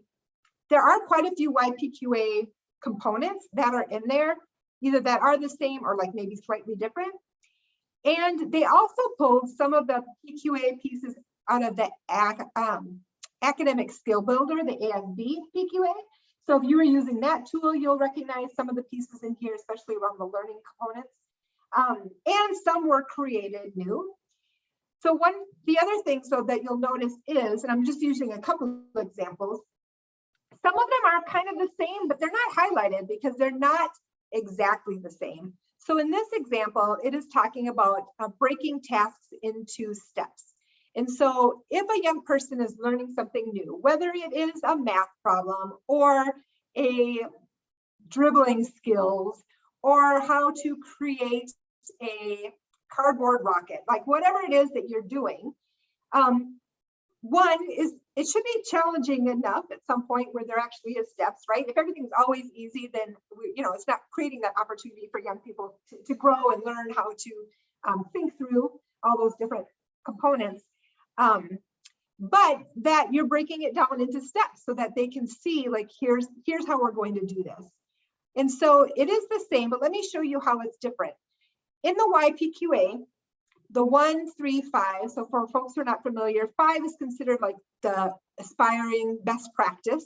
there are quite a few YPQA components that are in there, either that are the same or like maybe slightly different. And they also pulled some of the PQA pieces out of the Academic Skill Builder, the ASB PQA. So if you were using that tool, you'll recognize some of the pieces in here, especially around the learning components. And some were created new. So the other thing that you'll notice is, and I'm just using a couple of examples, some of them are kind of the same, but they're not highlighted because they're not exactly the same. So in this example, it is talking about breaking tasks into steps. And so if a young person is learning something new, whether it is a math problem or a dribbling skills or how to create a cardboard rocket, like whatever it is that you're doing, one is it should be challenging enough at some point where there actually is steps, right? If everything's always easy, then it's not creating that opportunity for young people to grow and learn how to think through all those different components. But that you're breaking it down into steps so that they can see, like, here's how we're going to do this. And so it is the same, but let me show you how it's different. In the YPQA, the 1, 3, 5, so for folks who are not familiar, 5 is considered like the aspiring best practice.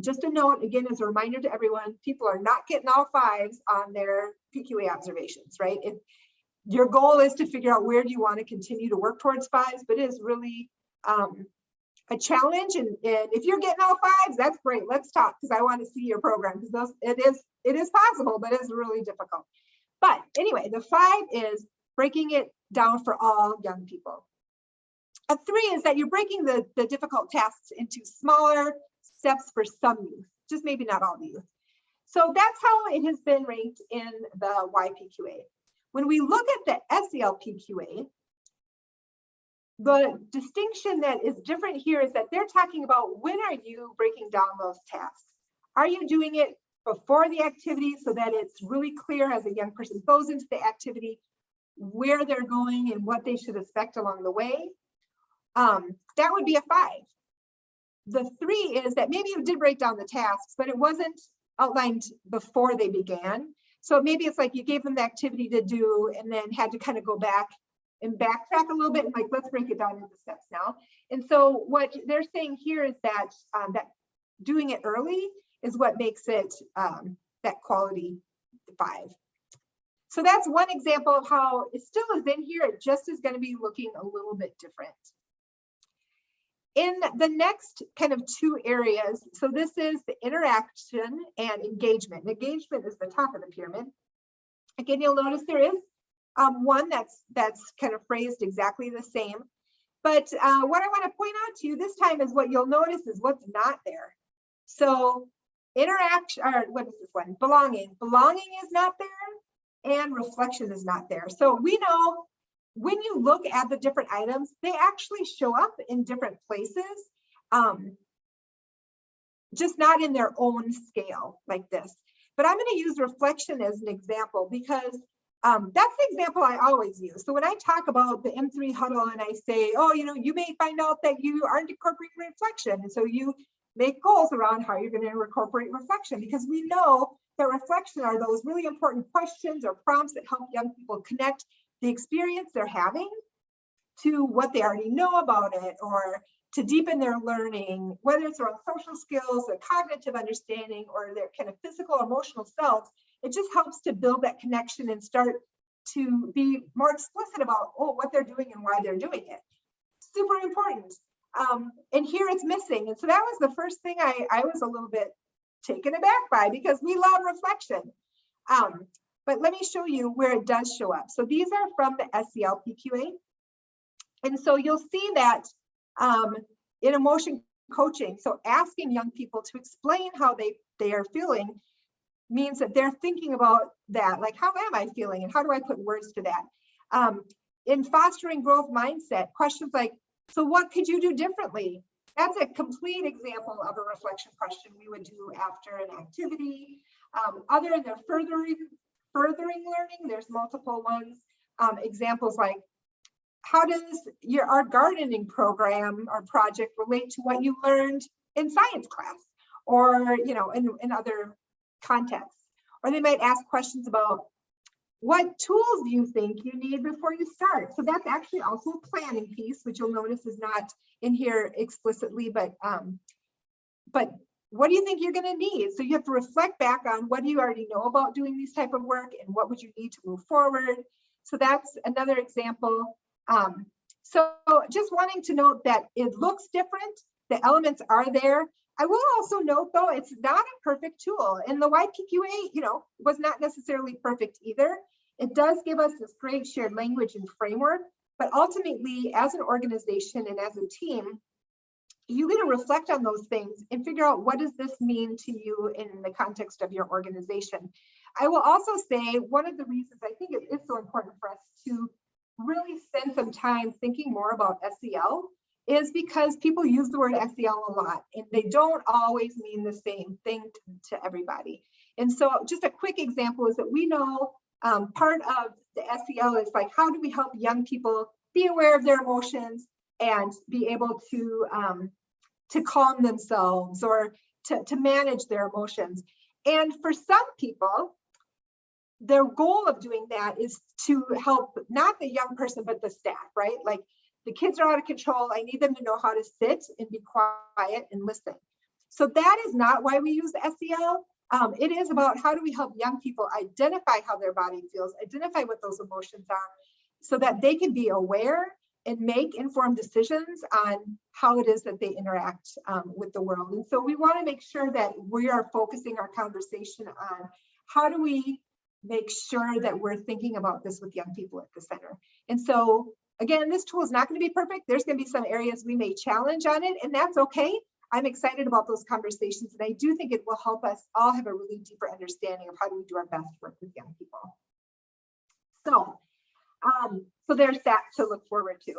Just a note, again, as a reminder to everyone, people are not getting all 5s on their PQA observations, right? Your goal is to figure out where do you want to continue to work towards 5s, but it is really a challenge. And if you're getting all 5s, that's great. Let's talk, because I want to see your program, because it is possible, but it's really difficult. But anyway, the 5 is breaking it down for all young people. A 3 is that you're breaking the difficult tasks into smaller steps for some youth, just maybe not all the youth. So that's how it has been ranked in the YPQA. When we look at the SEL PQA, the distinction that is different here is that they're talking about when are you breaking down those tasks? Are you doing it before the activity so that it's really clear as a young person goes into the activity where they're going and what they should expect along the way? That would be a 5. The 3 is that maybe you did break down the tasks, but it wasn't outlined before they began. So maybe it's like you gave them the activity to do and then had to kind of go back and backtrack a little bit and like, let's break it down into steps now. And so what they're saying here is that that doing it early is what makes it that quality 5. So that's one example of how it still is in here. It just is going to be looking a little bit different. In the next kind of 2 areas, so this is the interaction and engagement. Engagement is the top of the pyramid. Again, you'll notice there is one that's kind of phrased exactly the same. But what I want to point out to you this time is what you'll notice is what's not there. So interaction, or what is this one? Belonging. Belonging is not there, and reflection is not there. So we know when you look at the different items, they actually show up in different places, just not in their own scale like this. But I'm going to use reflection as an example because that's the example I always use. So when I talk about the M3 huddle and I say, oh, you may find out that you aren't incorporating reflection. And so you make goals around how you're going to incorporate reflection, because we know that reflection are those really important questions or prompts that help young people connect the experience they're having to what they already know about it, or to deepen their learning, whether it's around social skills, their cognitive understanding, or their kind of physical, emotional selves. It just helps to build that connection and start to be more explicit about, what they're doing and why they're doing it. Super important. And here it's missing. And so that was the first thing I was a little bit taken aback by, because we love reflection. But let me show you where it does show up. So these are from the SEL PQA. And so you'll see that in emotion coaching, so asking young people to explain how they are feeling means that they're thinking about that, like, how am I feeling and how do I put words to that? In fostering growth mindset, questions like, so what could you do differently? That's a complete example of a reflection question we would do after an activity. Other than furthering learning, there's multiple ones. Examples like, how does our gardening program or project relate to what you learned in science class, or in other contexts? Or they might ask questions about, what tools do you think you need before you start? So that's actually also a planning piece, which you'll notice is not in here explicitly, but what do you think you're going to need? So you have to reflect back on what do you already know about doing these type of work and what would you need to move forward. So that's another example. So just wanting to note that it looks different, The elements are there. I will also note, though, it's not a perfect tool, and the YPQA, was not necessarily perfect either. It does give us this great shared language and framework, but ultimately, as an organization and as a team, you need to reflect on those things and figure out, what does this mean to you in the context of your organization? I will also say, one of the reasons I think it is so important for us to really spend some time thinking more about SEL is because people use the word SEL a lot, and they don't always mean the same thing to everybody. And so just a quick example is that we know part of the SEL is like, how do we help young people be aware of their emotions and be able to calm themselves or to manage their emotions. And for some people, their goal of doing that is to help not the young person, but the staff, right? Like, the kids are out of control. I need them to know how to sit and be quiet and listen. So that is not why we use SEL. It is about, how do we help young people identify how their body feels, identify what those emotions are, so that they can be aware and make informed decisions on how it is that they interact with the world. And so we want to make sure that we are focusing our conversation on, how do we make sure that we're thinking about this with young people at the center. And so, again, this tool is not going to be perfect. There's going to be some areas we may challenge on it, and that's okay. I'm excited about those conversations, and I do think it will help us all have a really deeper understanding of how do we do our best work with young people. So there's that to look forward to.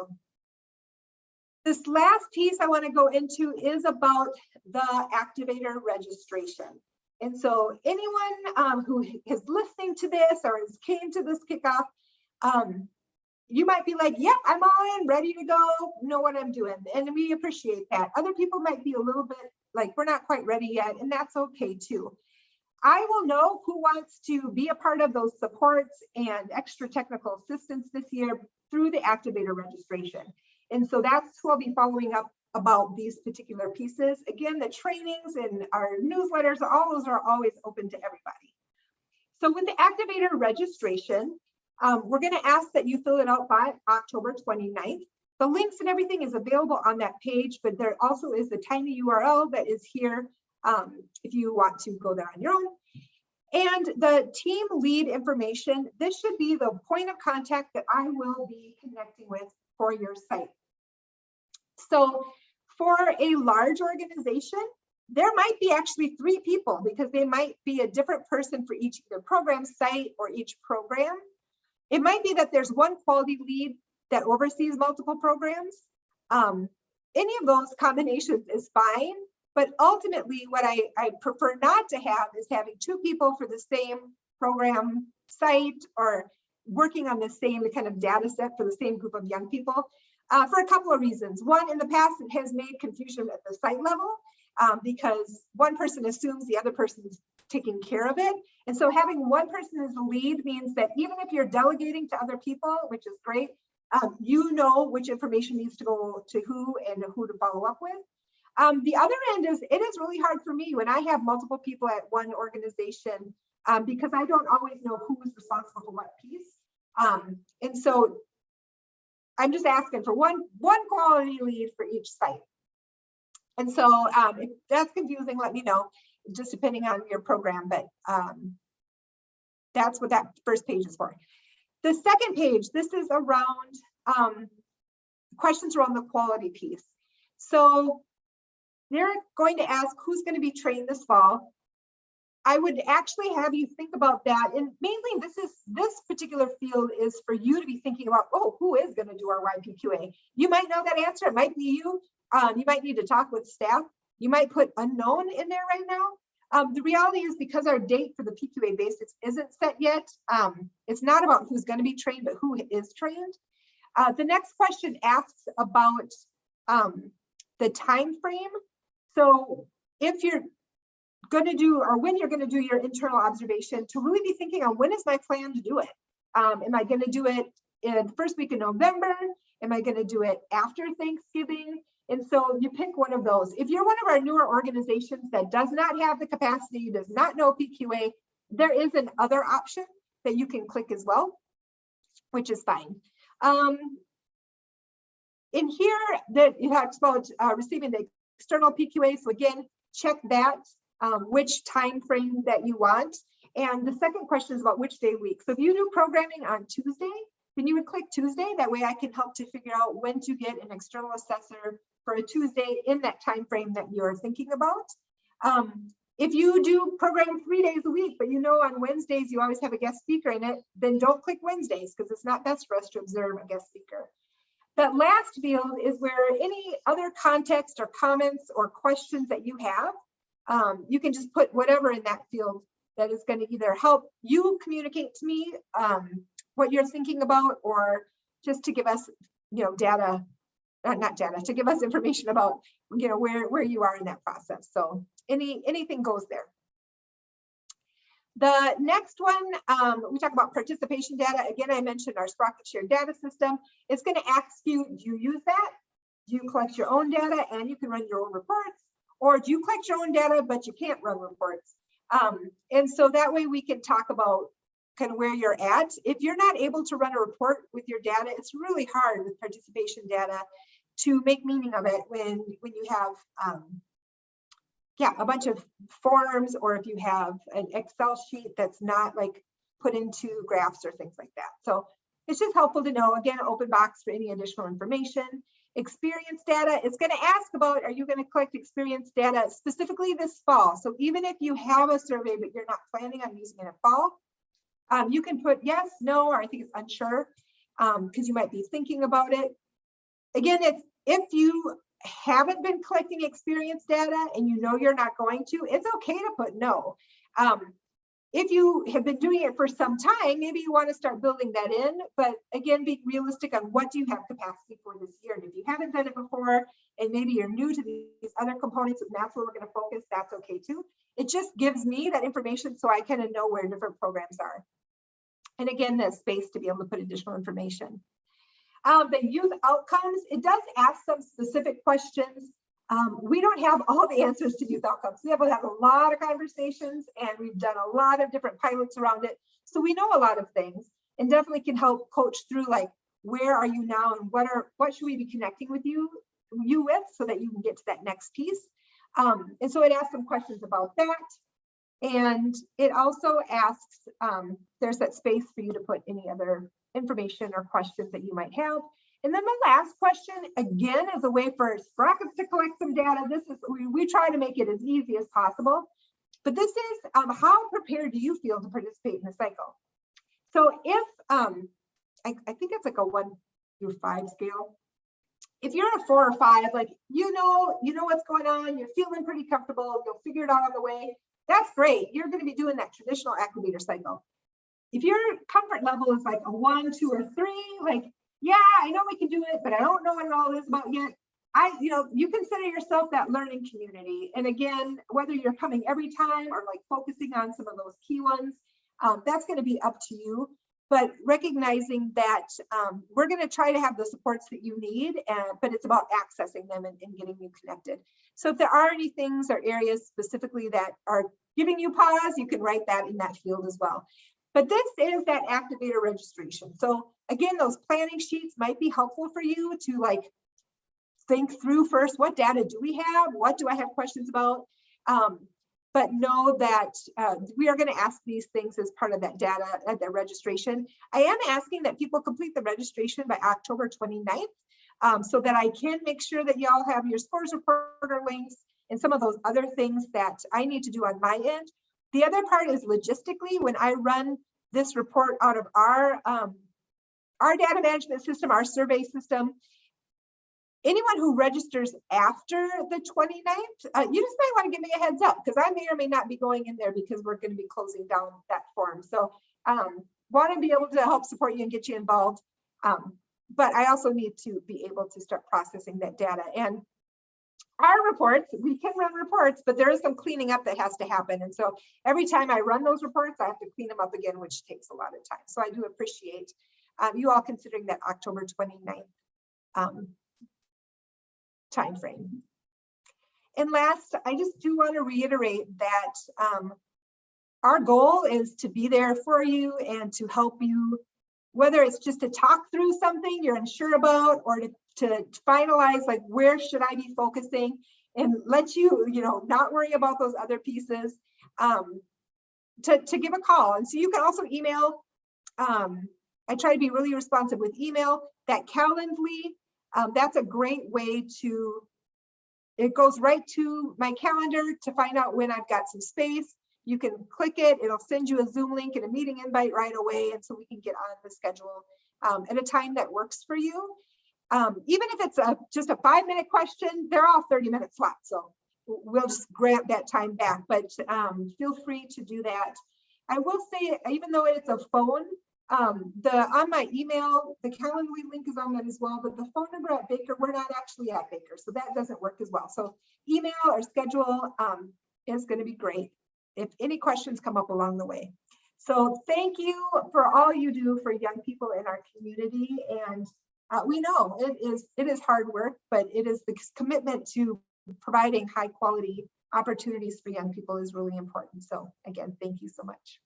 This last piece I want to go into is about the Activator registration. And so anyone who is listening to this or has came to this kickoff, you might be like, yep, I'm all in, ready to go, know what I'm doing. And we appreciate that. Other people might be a little bit like, we're not quite ready yet, and that's okay too. I will know who wants to be a part of those supports and extra technical assistance this year through the Activator registration. And so that's who I'll be following up about these particular pieces. Again, the trainings and our newsletters, all those are always open to everybody. So with the Activator registration, we're going to ask that you fill it out by October 29th. The links and everything is available on that page, but there also is the tiny URL that is here if you want to go there on your own. And the team lead information, this should be the point of contact that I will be connecting with for your site. So for a large organization, there might be actually 3 people, because they might be a different person for each either program site or each program. It might be that there's one quality lead that oversees multiple programs. Any of those combinations is fine, but ultimately what I prefer not to have is having 2 people for the same program site or working on the same kind of data set for the same group of young people for a couple of reasons. One, in the past, it has made confusion at the site level because one person assumes the other person is taking care of it. And so having one person as the lead means that even if you're delegating to other people, which is great, you know which information needs to go to who and who to follow up with. The other end is, it is really hard for me when I have multiple people at one organization because I don't always know who is responsible for what piece. And so I'm just asking for one quality lead for each site. And so if that's confusing, let me know, just depending on your program, but that's what that first page is for. The second page, this is around questions around the quality piece. So they're going to ask who's going to be trained this fall. I would actually have you think about that. And mainly this particular field is for you to be thinking about, oh, who is going to do our YPQA? You might know that answer. It might be you. You might need to talk with staff. You might put unknown in there right now. The reality is, because our date for the PQA basics isn't set yet, it's not about who's going to be trained, but who is trained. The next question asks about the time frame. So if you're going to do, or when you're going to do your internal observation, to really be thinking on, when is my plan to do it? Am I going to do it in the first week of November? Am I going to do it after Thanksgiving? And so you pick one of those. If you're one of our newer organizations that does not have the capacity, does not know PQA, there is an other option that you can click as well, which is fine. In here, that it talks about receiving the external PQA. So again, check that, which time frame that you want. And the second question is about which day of week. So if you do programming on Tuesday, then you would click Tuesday. That way I can help to figure out when to get an external assessor for a Tuesday in that time frame that you're thinking about. If you do program 3 days a week, but you know on Wednesdays you always have a guest speaker in it, then don't click Wednesdays because it's not best for us to observe a guest speaker. That last field is where any other context or comments or questions that you have, you can just put whatever in that field that is going to either help you communicate to me what you're thinking about, or just to give us, data, not data, to give us information about, where you are in that process. So anything goes there. The next one, we talk about participation data. Again, I mentioned our Sprockets shared data system. It's going to ask you, do you use that? Do you collect your own data and you can run your own reports? Or do you collect your own data, but you can't run reports? And so that way we can talk about kind of where you're at. If you're not able to run a report with your data, it's really hard with participation data to make meaning of it when you have a bunch of forms, or if you have an Excel sheet that's not like put into graphs or things like that. So it's just helpful to know, again, open box for any additional information. Experience data, it's going to ask about, are you going to collect experience data specifically this fall? So even if you have a survey, but you're not planning on using it in fall, you can put yes, no, or I think it's unsure, because you might be thinking about it. Again, if you haven't been collecting experience data and you know you're not going to, it's okay to put no. If you have been doing it for some time, maybe you want to start building that in, but again, be realistic on what do you have capacity for this year. And if you haven't done it before, and maybe you're new to these other components, and that's where we're going to focus, that's okay too. It just gives me that information so I kind of know where different programs are. And again, there's space to be able to put additional information. The youth outcomes, it does ask some specific questions. We don't have all the answers to youth outcomes. We have a lot of conversations, and we've done a lot of different pilots around it. So we know a lot of things, and definitely can help coach through, like, where are you now and what should we be connecting with you with so that you can get to that next piece. And so it asks some questions about that. And it also asks, there's that space for you to put any other information or questions that you might have. And then the last question, again, is a way for Sprockets to collect some data. This is, we try to make it as easy as possible. But this is, how prepared do you feel to participate in the cycle? So if, I think it's like a 1 through 5 scale. If you're a 4 or 5, like, you know what's going on, you're feeling pretty comfortable, you'll figure it out on the way. That's great. You're going to be doing that traditional activator cycle. If your comfort level is like a 1, 2, or 3, like, yeah, I know we can do it, but I don't know what it all is about yet. You consider yourself that learning community. And again, whether you're coming every time or like focusing on some of those key ones, that's going to be up to you. But recognizing that we're going to try to have the supports that you need, but it's about accessing them and getting you connected. So if there are any things or areas specifically that are giving you pause, you can write that in that field as well. But this is that activator registration. So again, those planning sheets might be helpful for you to like think through first, what data do we have? What do I have questions about? But know that we are going to ask these things as part of that data at the registration. I am asking that people complete the registration by October 29th so that I can make sure that y'all have your scores reporter links and some of those other things that I need to do on my end. The other part is logistically, when I run this report out of our data management system, our survey system, anyone who registers after the 29th, you just might want to give me a heads up, because I may or may not be going in there because we're going to be closing down that form. So want to be able to help support you and get you involved. But I also need to be able to start processing that data. And our reports, we can run reports, but there is some cleaning up that has to happen. And so every time I run those reports, I have to clean them up again, which takes a lot of time. So I do appreciate you all considering that October 29th time frame. And last, I just do want to reiterate that our goal is to be there for you and to help you, whether it's just to talk through something you're unsure about or to finalize, like, where should I be focusing? and let you, not worry about those other pieces, to give a call. And so you can also email. I try to be really responsive with email. That Calendly, that's a great way to, it goes right to my calendar to find out when I've got some space. You can click it, it'll send you a Zoom link and a meeting invite right away. And so we can get on the schedule at a time that works for you. Even if it's just a 5-minute question, they're all 30-minute slots. So we'll just grant that time back, but feel free to do that. I will say, even though it's a phone, on my email, the Calendly link is on that as well, but the phone number at Baker, we're not actually at Baker, so that doesn't work as well. So email or schedule is going to be great if any questions come up along the way. So thank you for all you do for young people in our community. And we know it is hard work, but it is the commitment to providing high quality opportunities for young people is really important. So again, thank you so much.